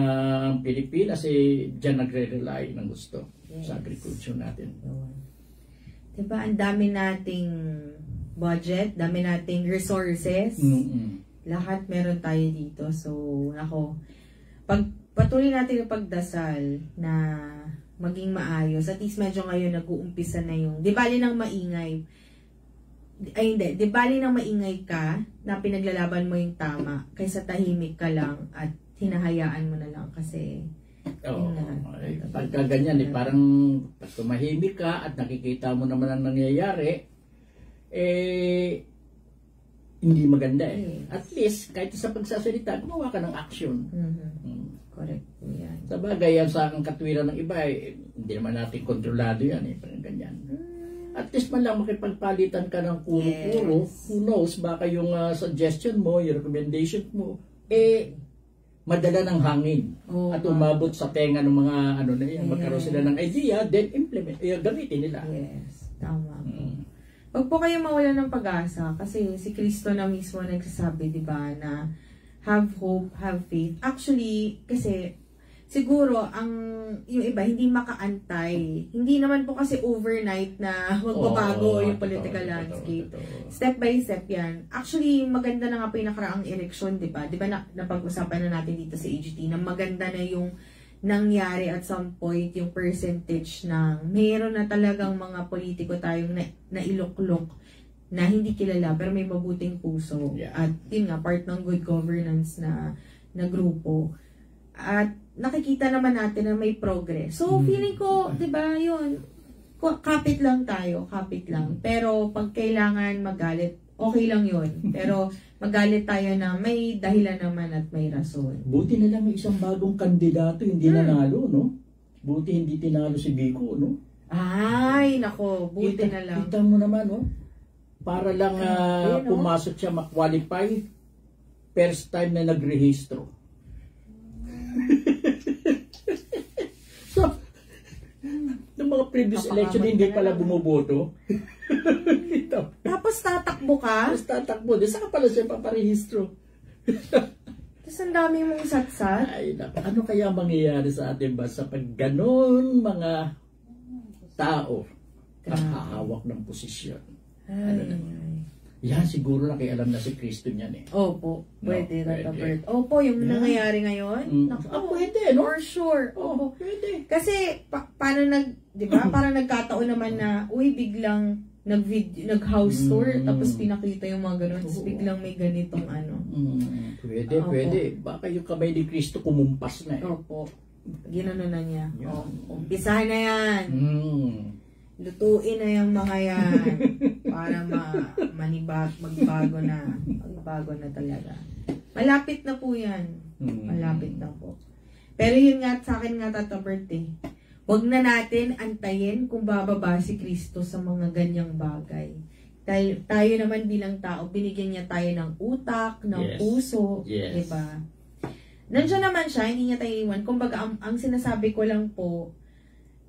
ang Pilipinas dyan nagre-rely ng gusto sa agriculture natin. Yun. Diba, ang dami nating budget, dami nating resources. Lahat meron tayo dito. So, patuloy natin yung pagdasal na maging maayos. At least medyo ngayon nag-uumpisa na yung, di bali nang maingay. Ay hindi, di bali nang maingay ka na pinaglalaban mo yung tama kaysa tahimik ka lang at hinahayaan mo na lang kasi pagka ganyan parang pag tumahimik ka at nakikita mo naman ang nangyayari, hindi maganda At least, kahit sa pagsasalita, gumawa ka ng action. Correct. Yan. Sa bagay, yan sa katwiran ng iba, hindi naman natin kontrolado yan parang ganyan. At least man lang makipagpalitan ka ng puro-puro. Who knows, baka yung suggestion mo, yung recommendation mo, madala ng hangin. At umabot sa tenga ng mga magkaroon sila ng idea, then implement, gamitin nila. Yes, tama. Huwag po kayo mawalan ng pag-asa kasi si Kristo na mismo nagsasabi, di ba, na have hope, have faith. Actually, kasi siguro yung iba hindi makaantay. Hindi naman po kasi overnight na magbabago yung political landscape. Step by step yan. Actually, maganda na nga po yung nakaraang eleksyon, di ba? Di ba napag-usapan na natin dito sa AGT na maganda na yung nangyari at some point yung percentage ng mayroon na talagang mga politiko tayong nailuklok na hindi kilala pero may mabuting puso. At yun nga, part ng good governance na grupo. At nakikita naman natin na may progress. So, feeling ko, di ba, yun, kapit lang tayo, kapit lang. Pero, pag kailangan magalit, okay lang yun. Pero, magalit tayo na may dahilan naman at may rason. Buti na lang may isang bagong kandidato, hindi nanalo, no? Buti hindi tinalo si Biko, no? Ay, nako, buti na lang. Kita mo naman, no? Para lang pumasok siya, ma-qualify, first time na nagrehistro. So, ng mga previous election, hindi pala bumoboto. Tapos tatakbo ka? Tapos tatakbo. Di saan pala siya paparehistro? Tapos ang dami mong satsat? Ay, ano kaya mangyayari sa ating bansa pag ganon mga tao ang hahawak ng posisyon? Yan, siguro nakialam na si Kristo niyan Opo, pwede. Opo, yung nangyayari ngayon? Pwede, no? For sure. Opo, pwede. Kasi, paano di ba? Parang nagkataon naman na, biglang nag-house tour, tapos pinakita yung mga ganun, tapos biglang may ganitong Pwede. Baka yung kamay ni Kristo kumumpas na Opo. Ginano na niya. Umpisahan na yan. Lutuin na yung mga yan para magbago na. Magbago na talaga. Malapit na po yan. Malapit na po. Pero yun nga, sa akin nga, Tata Bert, huwag na natin antayin kung bababa si Kristo sa mga ganyang bagay. Tayo naman bilang tao, binigyan niya tayo ng utak, ng puso, diba? Nandiyan naman siya, hindi niya tayo iwan. Kumbaga, ang sinasabi ko lang po,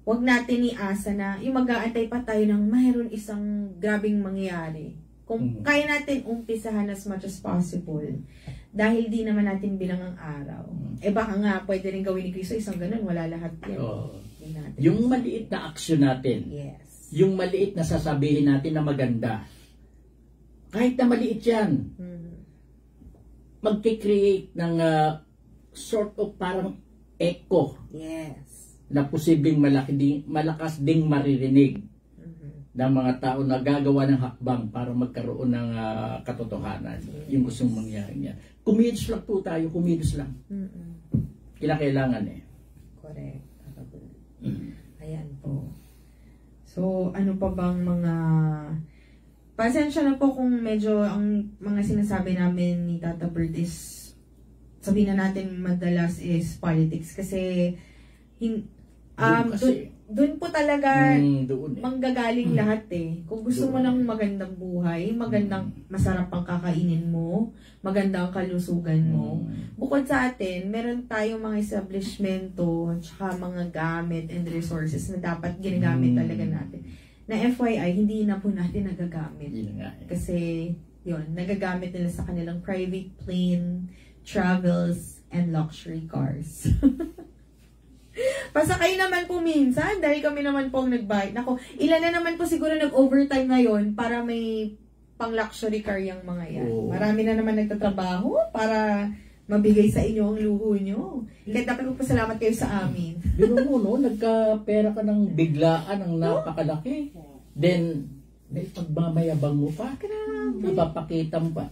huwag natin iasa na yung mag-aantay pa tayo ng mayroon isang grabing mangyayari. Kung kaya natin umpisahan as much as possible, dahil di naman natin bilang ang araw. Baka nga pwede rin gawin ni Kristo isang ganun, wala lahat yan. Yung maliit na action natin, yung maliit na sasabihin natin na maganda, kahit na maliit yan, magkikreate ng sort of parang echo. Na posibleng malakas ding maririnig ng mga tao na gagawa ng hakbang para magkaroon ng katotohanan. Yung gustong mangyari niya. Kumilos lang po tayo, kumilos lang. Kailangan Correct. Ayan po. So, ano pa bang mga... Pasensya na po kung medyo ang mga sinasabi namin ni Tata Bert is sabihin na natin madalas is politics kasi doon po talaga manggagaling lahat Kung gusto mo ng magandang buhay, magandang masarap ang kakainin mo, maganda ang kalusugan mo. Bukod sa atin, meron tayong mga establishmento, tsaka mga gamit and resources na dapat ginagamit talaga natin. na FYI, hindi na po natin nagagamit. Yun nga eh. Kasi, yun, nagagamit nila sa kanilang private plane, travels, and luxury cars. Pasakay naman po minsan, dahil kami naman po ang nagbayad. Nako, ilan na naman po siguro nag-overtime ngayon para may pang-luxury car yung mga yan. Oo. Marami na naman nagtatrabaho para mabigay sa inyo ang luho nyo. Kaya dapat magpasalamat kayo sa amin. Biro mo, no? Nagka-pera ka ng biglaan, ng napakalaki. Then, may pagmamayabang mo pa. Grabe. Ipapakita mo pa.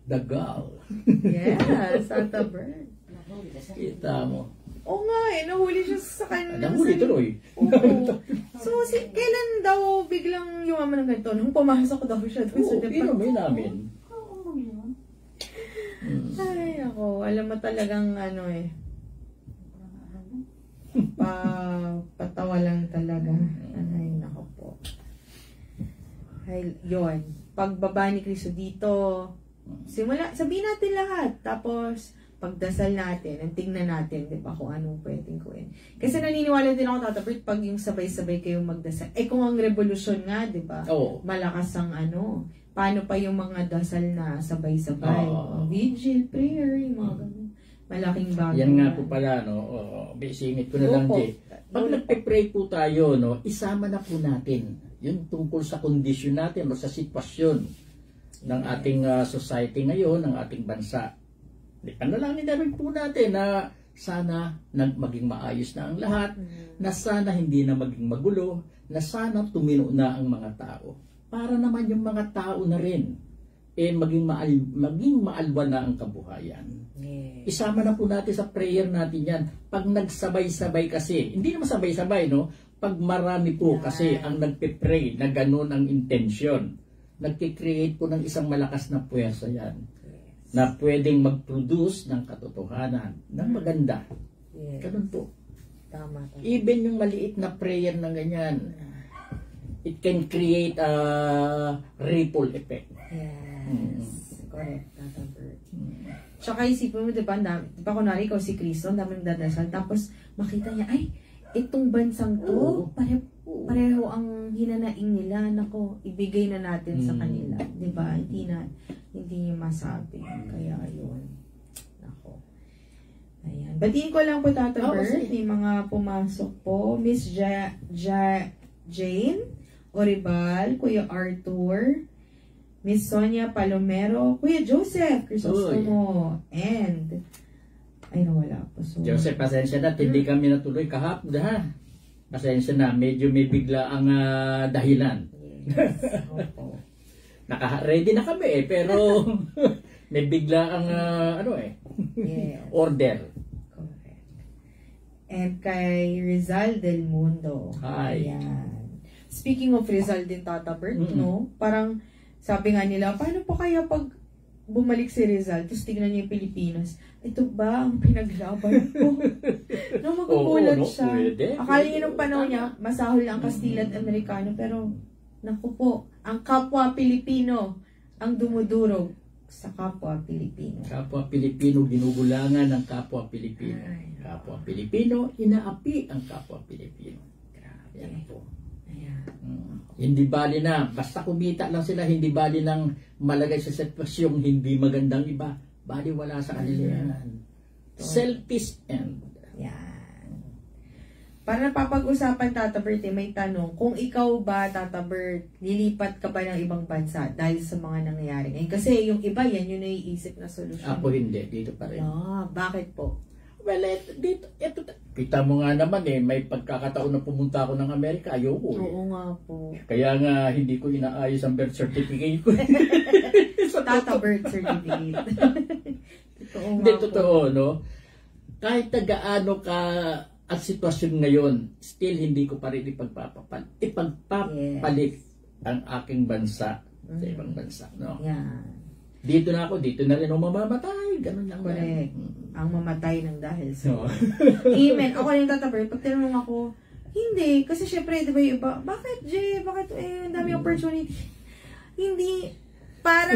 Dagal. Yes, Santa Bird. Kita mo. Oo nga eh, nahuli siya sa kanya. Nahuli tuloy. Oo. So, kailan daw biglang yumaman ng ganito? Nung pumasok daw siya doon sa Oo, pero may namin. Ay, ako. Alam mo talagang ano eh. Patawa lang talaga. Ay, nako po. Ay, yun. Pagbaba ni Cristo dito, sabihin natin lahat. Tapos, pagdasal natin, and tingnan natin, di ba, kung anong pwedeng gawin. Kasi naniniwala din ako, Tata Bert, pag yung sabay-sabay kayong magdasal. Eh, kung ang revolusyon nga, di ba? Oo. Malakas ang ano. Paano pa yung mga dasal na sabay-sabay? Oo. Vigil, prayer, yung mga ganun. Malaking bagay. Yan nga po pala, no? Singit ko na lang, Jay. Pag nagpe-pray po tayo, no, isama na po natin yung tungkol sa kondisyon natin o sa sitwasyon ng ating society ngayon, ng ating bansa. Panalangin na rin po natin na sana maging maayos na ang lahat, na sana hindi na maging magulo, na sana tumino na ang mga tao. Para naman yung mga tao na rin, maging maalwa na ang kabuhayan. Yes. Isama na po natin sa prayer natin yan. Pag nagsabay-sabay kasi, hindi naman sabay-sabay, no? Pag marami po kasi ang nagpe-pray na ganun ang intensyon, nagki-create po ng isang malakas na puwersa yan. Yes. Na pwedeng mag-produce ng katotohanan, ng maganda. Yes. Ganun po. Tama. Even yung maliit na prayer na ganyan, it can create a ripple effect. Yes. Correct, Tata Bert. Tsaka isipin mo, diba, kunwari ikaw si Cristo, ang dami nagdadasal, tapos makita niya, ay, itong bansang to, pareho ang hinanaing nila, nako, ibigay na natin sa kanila. Diba? Hindi niya masabi. Kaya, yun. Nako. Ayan. Batiin ko lang po, Tata Bert, may mga pumasok po. Miss Jane Oribal, Kuya Arthur, Miss Sonia Palomero, Kuya Joseph Crisostomo, and ay nawala po. So, Joseph, pasensya na, hindi kami natuloy kahapon ha. Pasensya na, medyo may bigla ang dahilan. Yes. Opo. Naka-ready na kami pero may bigla ang Yes. order. Correct. And kay Rizal Del Mundo. Hi. Ayan. Speaking of Rizal din, Tata Bert, no? Parang sabi nga nila, paano po kaya pag bumalik si Rizal, tapos tignan niya yung Pilipinas, ito ba ang pinaglaban ko? No, magugulat siya. Pwede. Akala niya nung panahon niya, masahol ang Kastila at Amerikano, pero naku po, ang kapwa Pilipino ang dumudurog sa kapwa Pilipino. Kapwa Pilipino, ginugulangan ng kapwa Pilipino. Kapwa Pilipino, inaapi ang kapwa Pilipino. Grabe. Yan po. Ayan. Hindi bali na, basta kumita lang sila, hindi bali nang malagay sa sitwasyong hindi magandang iba. Bali wala sa kanila yan. Selfish end. Yan. Para napapag-usapan, Tata Bert, may tanong, kung ikaw ba, Tata Bert, lilipat ka ba ng ibang bansa dahil sa mga nangyayari ngayon? Kasi yung iba, yan yung naiisip na solusyon. Ako hindi, dito pa rin. Bakit po? Well, dito, kita mo nga naman may pagkakataon na pumunta ako ng Amerika, ayoko. Oo nga po. Kaya nga, hindi ko inaayos ang birth certificate ko. Tata Birth certificate. Totoo nga Hindi, po. totoo, no? Kahit gaano ka ang sitwasyon ngayon, still hindi ko pa rin ipagpapalit ang aking bansa sa ibang bansa, no? Yan. Dito na ako, dito na rin ako mamamatay. Ganun lang. Correct. Ang mamatay ng dahil sa... Amen. Ako yung Tata Bert, pag tinanong ako, hindi. Kasi syempre, di ba yung iba, bakit Jay? Bakit ang dami opportunity? Hindi. Para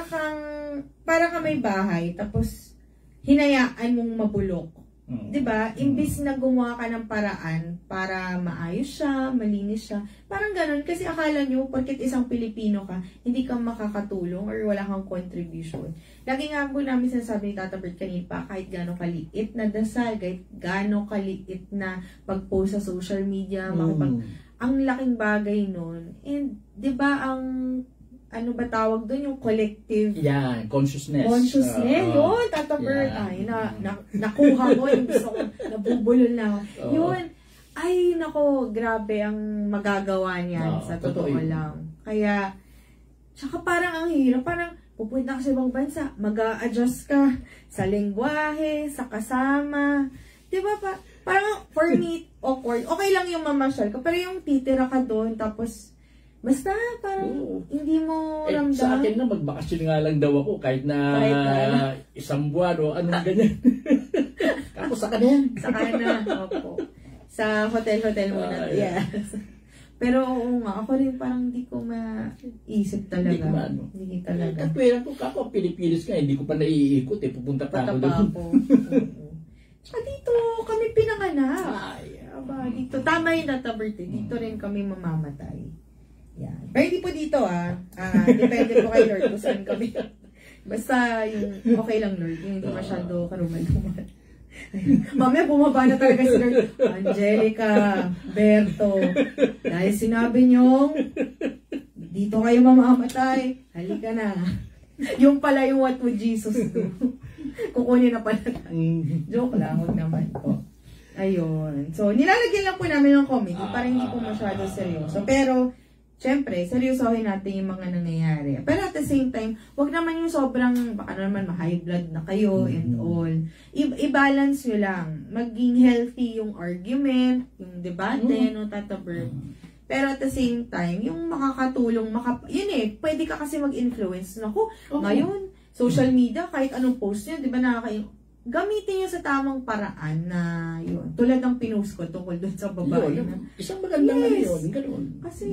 kang may bahay, tapos hinayaan mong mabulok 'Diba? Imbis na gumawa ka ng paraan para maayos siya, malinis siya. Parang ganun. Kasi akala nyo, porket isang Pilipino ka, hindi ka makakatulong or wala kang contribution. Lagi nga po namin sinasabi ni Tata Bert kanina pa, kahit gano'ng kaliit na dasal, kahit gano'ng kaliit na pag-post sa social media, ang laking bagay nun. And, 'di ba ang ano ba tawag doon, yung collective consciousness yun, Tata Bert, nakuha mo yung gusto ko, nabubulol na ako. Yun, ay nako, grabe ang magagawa niyan, sa totoo lang. Kaya tsaka parang ang hirap, parang pupunta ka sa ibang bansa, mag-a-adjust ka sa lengguwahe, sa kasama, diba pa, parang for me awkward, okay lang yung mamasyal ka, pero yung titira ka doon, tapos basta, parang hindi mo ramdam. Sa akin na, magbakasyon nga lang daw ako kahit na isang buwan o anong ganyan. Tapos saka na yan. Saka na, opo. Sa hotel muna. Yes. Pero oo nga, ako rin parang hindi ko maisip talaga. Hindi talaga. Katwiran ko, ako Pilipinas ka, hindi ko pa naiikot pupunta pa ako doon. Tsaka dito kami pinanganak. Dito, tama yung Tata Bert, dito rin kami mamamatay. Yan. Pero hindi po dito depende po kay Lord kung saan kami. Basta yung okay lang Lord, yung hindi masyado karumal-dumal. Mamaya bumaba na talaga si Lord. Angelica, Berto, dahil sinabi niyong dito kayo mamamatay, halika na. Yung pala yung what would Jesus do. Kukunin na pala tayo. Joke lang, huwag naman po. Ayun. So, nilalagyan lang po namin ng comedy para hindi po masyado seryoso. Pero, siyempre, seryosohin natin yung mga nangyayari. Pero at the same time, wag naman yung sobrang, baka naman ma-high blood na kayo and all. I-balance nyo lang. Maging healthy yung argument, yung debate, no, Tata Bert. Pero at the same time, yung makakatulong, yun pwede ka kasi mag-influence. Naku, ngayon, social media, kahit anong post nyo, di ba gamitin nyo sa tamang paraan na yun. Tulad ng pinost ko tungkol dun sa babae. Isang magandang yun. Ganun. Kasi,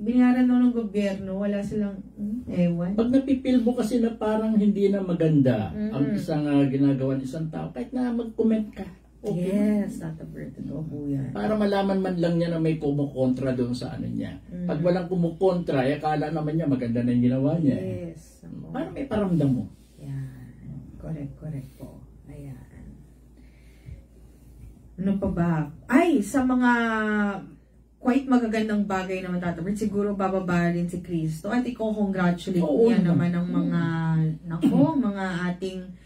binayaran ng gobyerno, wala silang ewan. Pag napipil mo kasi na parang hindi na maganda ang isang ginagawa ng isang tao, kahit na mag-comment ka. Okay. Yes, Tata Bert, ito po yan. Para malaman man lang niya na may kumukontra doon sa ano niya. Pag walang kumukontra, akala naman niya maganda na yung ginawa niya. Yes. Para may paramdam mo. Yan. Correct po. Ayan. Ano pa ba? Ay, sa mga quite magagandang bagay naman, Tata Bert, siguro bababa rin si Cristo at i-congratulate niya naman ang mga mga ating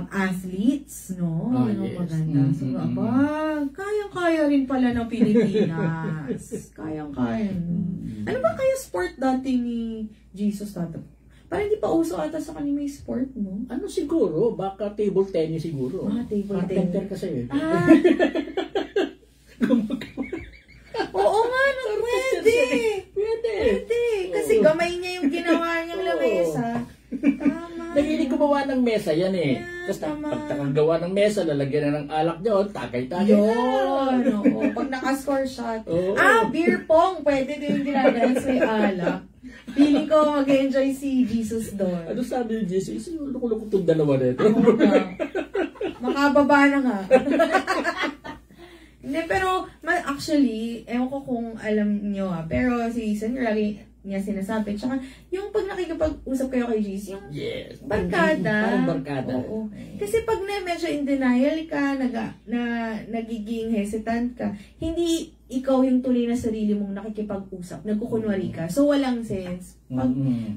athletes, no? Maganda. So, kayang-kaya rin pala ng Pilipinas. Kayang-kaya. Ano ba kaya sport dati ni Jesus, Tata? Parang hindi pa uso ata sa kanina may sport, no? Ano siguro? Baka table tennis siguro. Table tennis. Carpenter kasi. Oo nga, no, pwede. Kasi gamay niya yung ginawa niyang lamesa. Tama. Nahilig gumawa ng mesa yan Tapos pagkakagawa ng mesa, lalagyan na ng alak niyo, tagay-tagay. Yun. Pag naka-score shot. Beer pong. Pwede din yung ginagawa sa alak. Feeling ko mag-enjoy si Jesus doon. Ano sabi ni Jesus? Lukulok itong dalawa na ito. Makababa na nga. Hindi, pero actually, ewan ko kung alam nyo pero si Ethan, lagi niya sinasabi. Tsaka, yung pag nakikipag-usap kayo kay Jesus, yung barkada. Parang barkada. Oo. Kasi pag medyo in denial ka, nagiging hesitant ka, hindi ikaw yung tuloy na sarili mong nakikipag-usap, nagkukunwari ka. So, walang sense. Pag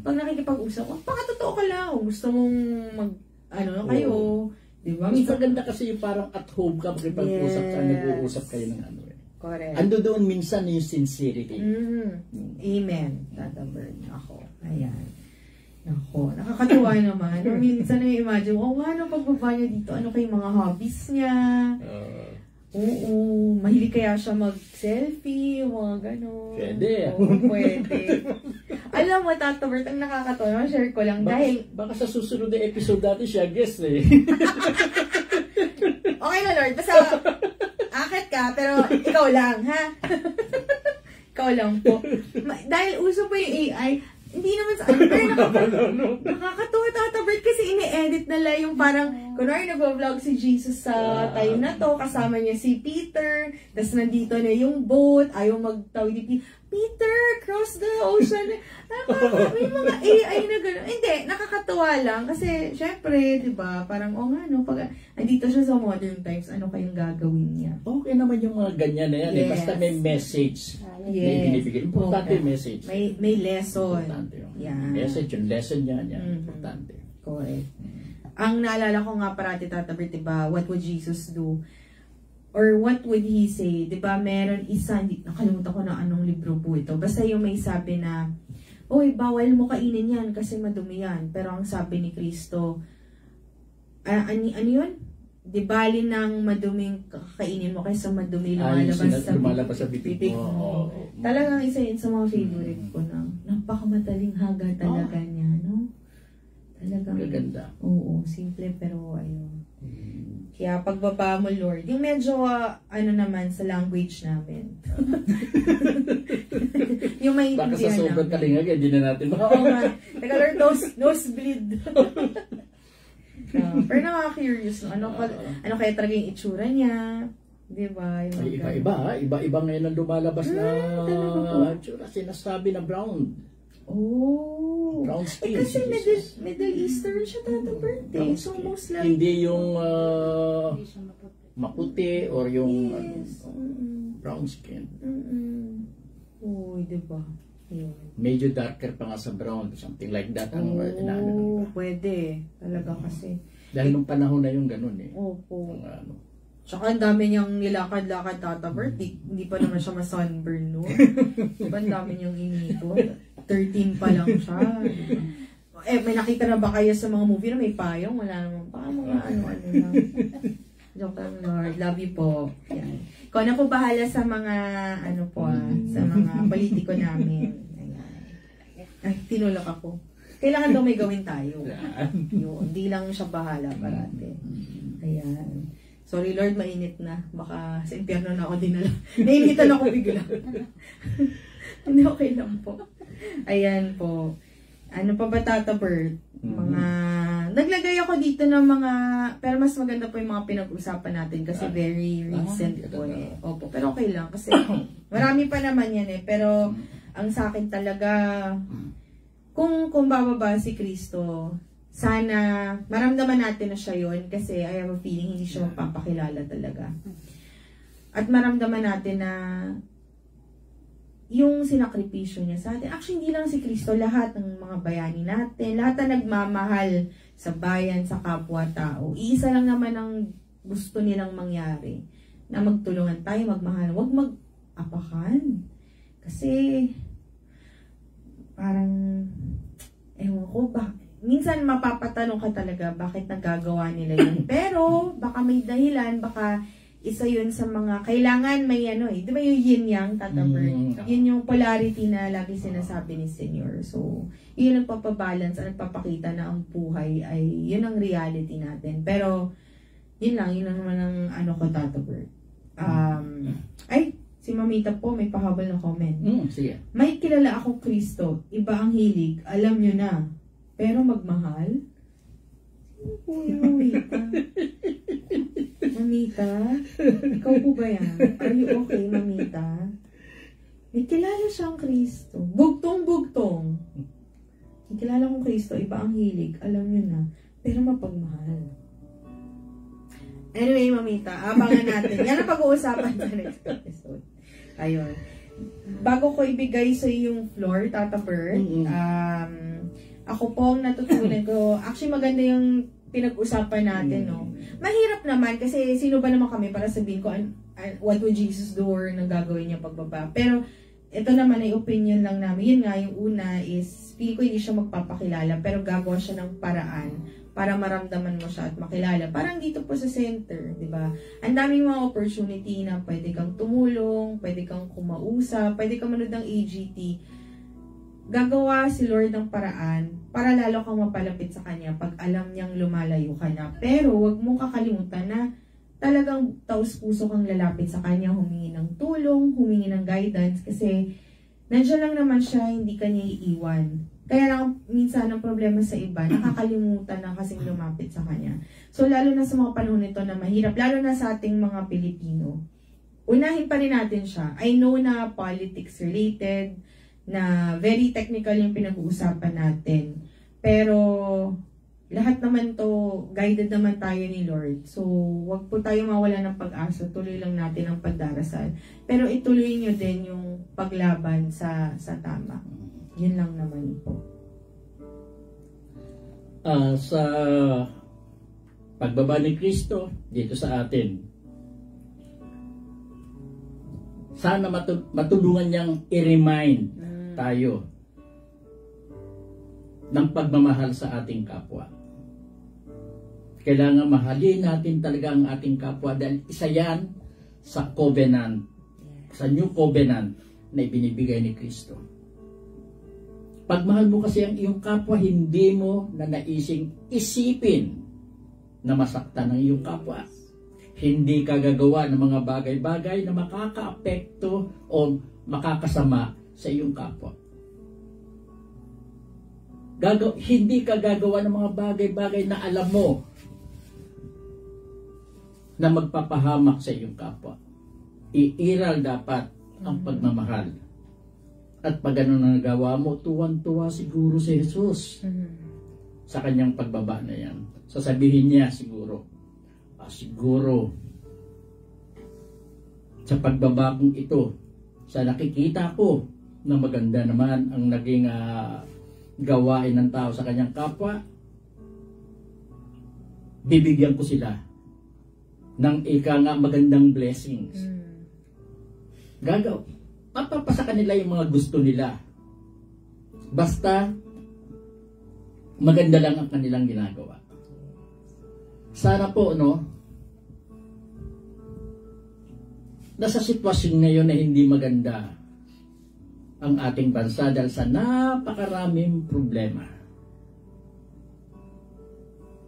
nakikipag-usap, pakatotoo ka lang. Kung gusto mong kayo, diba? Mas maganda kasi yung parang at home ka, makipag-usap ka, nag-uusap kayo ng ano Correct. Ando doon minsan yung sincerity. Amen. Tata Bert. Ako. Ayan. Ako. Nakakatuwa naman. Minsan na-imagine, ano pagbaba niya dito? Ano kayong mga hobbies niya? Oo. Mahilig kaya siya mag-selfie, mga gano'n. Pwede. Pwede. Alam mo, Tata Bert, ang nakakatawa. Share ko lang. Baka sa susunod na episode dati siya guest Okay na, Lord. Basta, akit ka, pero ikaw lang, ha? Ikaw lang po. Dahil uso po yung AI, hindi naman sa pero nakakatuwa, Tata Bert, kasi ini-edit nila yung parang, kunwari nag-vlog si Jesus sa time na to, kasama niya si Peter, tas nandito na yung boat, ayaw magtawid ni Peter, cross the ocean. May mga AI na gano'n. Hindi, nakakatuwa lang. Kasi, syempre, di ba, parang, nga, no, pag nandito siya sa modern times, ano kayong gagawin niya? Okay naman yung mga ganyan na yan. Yes. Basta may message. Yes. May binibigay. Importante yung message. May lesson. Importante yung Yeah. message, yung lesson niya. Importante. Correct. Ang naalala ko nga parati, Tata Bert, diba, what would Jesus do? Or what would he say? Diba, meron isa, nakalimutan ko na anong libro po ito. Basta yung may sabi na, oy, bawal mo kainin yan kasi madumi yan. Pero ang sabi ni Kristo, ano yun? Di bali ng maduming kakainin mo kaysa madumi lumalabas sa bibig mo. Talagang isa yun sa mga favorite ko na napakamadaling haga talaga niya, no? Talagang gaganda. Oo, simple pero ayun. Kaya pagbaba mo, Lord, yung medyo ano naman sa language namin. Yung may baka sa sobrang kalingag, hindi na natin. Oo nga. Teka, Lord, nosebleed. Pero nakaka-curious, no? Ano kaya talaga yung itsura niya? Diba? Iba-iba ngayon ang lumalabas na itsura. Sinasabi na brown. Oh. Brown skin. Kasi Middle Eastern siya, Tata Bert. So most likely. Hindi yung maputi or yung brown skin. Uy, diba? Yeah. Medyo darker pa nga sa brown, something like that. Pwede. Talaga kasi. Dahil nung panahon na yung ganun eh. Opo. Tsaka ang dami niyang nilakad-lakad, Tata Bert. Hindi pa naman siya ma-sunburn, no? Diba ang dami niyang inipot? 13 pa lang siya. May nakita na ba kayo sa mga movie na may payong? Wala naman pa. Mga ano-ano lang. Joke lang, Lord. Love you po. Yan. Ikaw na po bahala sa mga, sa mga politiko namin. Ayan. Ay, tinulak ako. Kailangan daw may gawin tayo. Yun. Hindi lang siya bahala parate. Ayan. Sorry, Lord, mainit na. Baka sa impyerno na ako dinala. Nainitan ako bigla. Hindi, okay lang po. Ayan po. Ano pa ba, Tata Bert? Mga... Naglagay ako dito ng mga... Pero mas maganda po yung mga pinag-usapan natin kasi very recent po eh. Opo, pero okay lang kasi marami pa naman yan eh. Pero ang sa akin talaga, kung bababa si Kristo, sana maramdaman natin na siya yun kasi I have a feeling hindi siya magpapakilala talaga. At maramdaman natin na yung sinakripisyo niya sa atin. Actually, hindi lang si Kristo, lahat ng mga bayani natin, lahat na nagmamahal sa bayan, sa kapwa-tao. Iisa lang naman ang gusto nilang mangyari. Na magtulungan tayo, magmahal. Huwag mag-apakan. Kasi, parang, ewan ko, minsan mapapatanong ka talaga bakit nagagawa nila yun. Pero, baka may dahilan, baka isa yun sa mga, kailangan may di ba yung yin-yang, Tata Bert? Yun yung polarity na lagi sinasabi ni Senyor. So, yun ang papabalance, ang nagpapakita na ang buhay ay, yun ang reality natin. Pero, yun naman ang ko, Tata Bert. Si Mamita po, may pahabol na comment. Sige. May kilala akong Kristo, iba ang hilig, alam nyo na. Pero magmahal? Sino po yung Mamita? Mamita? Ikaw po ba yan? Are you okay, Mamita? May kilala siyang Kristo. Bugtong-bugtong. May kilala kong Kristo, iba ang hilig. Alam nyo na. Pero mapagmahal. Anyway, Mamita, abangan natin. Yan ang pag-uusapan sa next episode. Ayun. Bago ko ibigay sa yung floor, Tata Bert, ako po ang natutunan ko. Actually, maganda yung pinag-usapan natin, no? Mahirap naman kasi sino ba naman kami para sabihin ko what would Jesus do or nang gagawin niya pagbaba. Pero ito naman ay opinion lang namin. Yun nga, yung una is feel ko hindi siya magpapakilala pero gagawa siya ng paraan para maramdaman mo siya at makilala. Parang dito po sa center, di ba? Ang daming mga opportunity na pwede kang tumulong, pwede kang kumausap, pwede kang manood ng AGT. Gagawa si Lord ng paraan para lalo kang mapalapit sa Kanya pag alam niyang lumalayo ka na. Pero wag mong kakalimutan na talagang taus-puso kang lalapit sa Kanya, humingi ng tulong, humingi ng guidance kasi nandiyan lang naman siya, hindi ka niya iiwan. Kaya lang minsan ang problema sa iba, nakakalimutan na kasing lumapit sa Kanya. So lalo na sa mga panahon nito na mahirap, lalo na sa ating mga Pilipino, unahin pa rin natin siya. I know na politics related, na very technical yung pinag-uusapan natin. Pero lahat naman to, guided naman tayo ni Lord. So wag po tayo mawala ng pag-asa, tuloy lang natin ang pagdarasal. Pero ituloy nyo din yung paglaban sa tama. Yun lang naman po. Sa pagbaba ni Kristo dito sa atin, sana matulungan niyang i-remind tayo ng pagmamahal sa ating kapwa. Kailangan mahalin natin talaga ang ating kapwa dahil isa yan sa covenant, sa new covenant na ibinibigay ni Kristo. Pagmahal mo kasi ang iyong kapwa, hindi mo na naising isipin na masaktan ang iyong kapwa. Hindi ka gagawa ng mga bagay-bagay na makakaapekto o makakasama sa iyong kapwa. Hindi ka gagawa ng mga bagay-bagay na alam mo na magpapahamak sa iyong kapwa. Iiral dapat ang pagmamahal. At pag ano na nagawa mo, tuwan-tuwa siguro si Jesus sa kanyang pagbaba na yan. Sasabihin niya siguro, siguro sa pagbaba kong ito, sa nakikita ko na maganda naman ang naging gawain ng tao sa kanyang kapwa, bibigyan ko sila ng magandang blessings. Mapapasa kanila yung mga gusto nila. Basta maganda lang ang kanilang ginagawa. Sana po, nasa sitwasyon ngayon na hindi maganda ang ating bansa dahil sa napakaraming problema.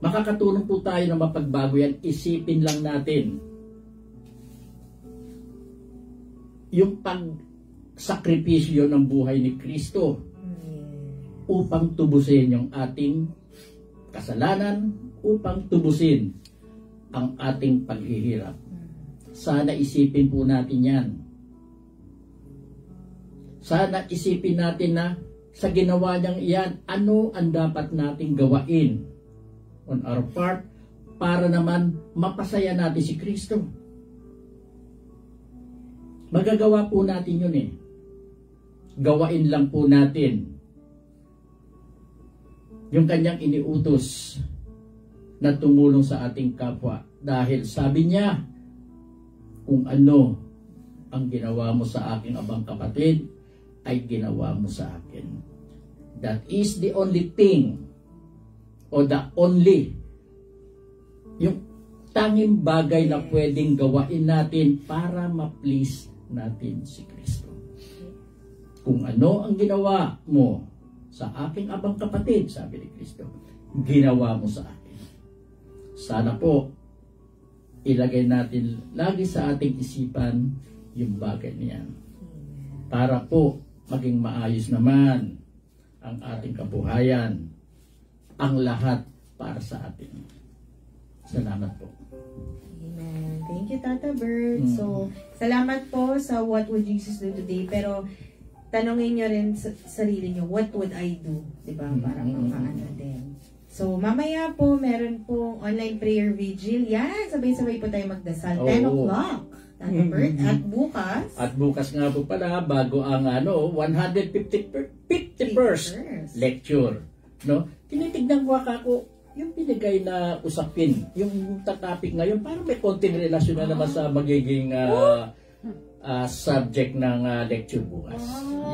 Makakatulong po tayo na mapagbago yan. Isipin lang natin yung sakripisyo ng buhay ni Kristo upang tubusin yung ating kasalanan, upang tubusin ang ating paghihirap. Sana isipin po natin yan. Sana isipin natin na sa ginawa niyang iyan, ano ang dapat nating gawain on our part para naman mapasaya natin si Kristo. Magagawa po natin yun Gawain lang po natin yung kanyang iniutos na tumulong sa ating kapwa. Dahil sabi niya, kung ano ang ginawa mo sa aking abang kapatid, ay ginawa mo sa akin. That is the only thing, o yung tanging bagay na pwedeng gawain natin para ma-please natin si Kristo. Kung ano ang ginawa mo sa aking abang kapatid, sabi ni Kristo, ginawa mo sa akin. Sana po, ilagay natin lagi sa ating isipan yung bagay niyan. Para po, maging maayos naman ang ating kabuhayan, ang lahat para sa atin. Salamat po. Amen. Thank you, Tata Bert. So, salamat po sa What Would Jesus Do Today. Pero, tanongin nyo rin sa sarili nyo, what would I do? Diba? Parang makaano din. So, mamaya po, meron pong online prayer vigil. Yan, sabay-sabay po tayo magdasal. 10 o'clock. Tata Bert. At bukas. At bukas nga po pala, bago ang 151st lecture. Tinitignan ko ako, yung pinigay na usapin, yung topic ngayon, parang may konting relasyon na naman sa magiging subject ng lecture bukas.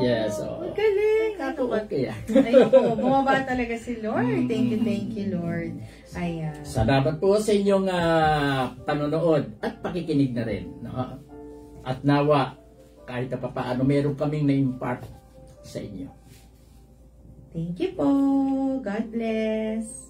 Yes. Magaling. Okay. Ayun po, bumaba talaga si Lord. Thank you, Lord. Ayan. Salamat po sa inyong panonood at pakikinig na rin. At nawa, kahit na papaano, meron kaming na-impart sa inyo. Thank you po. God bless.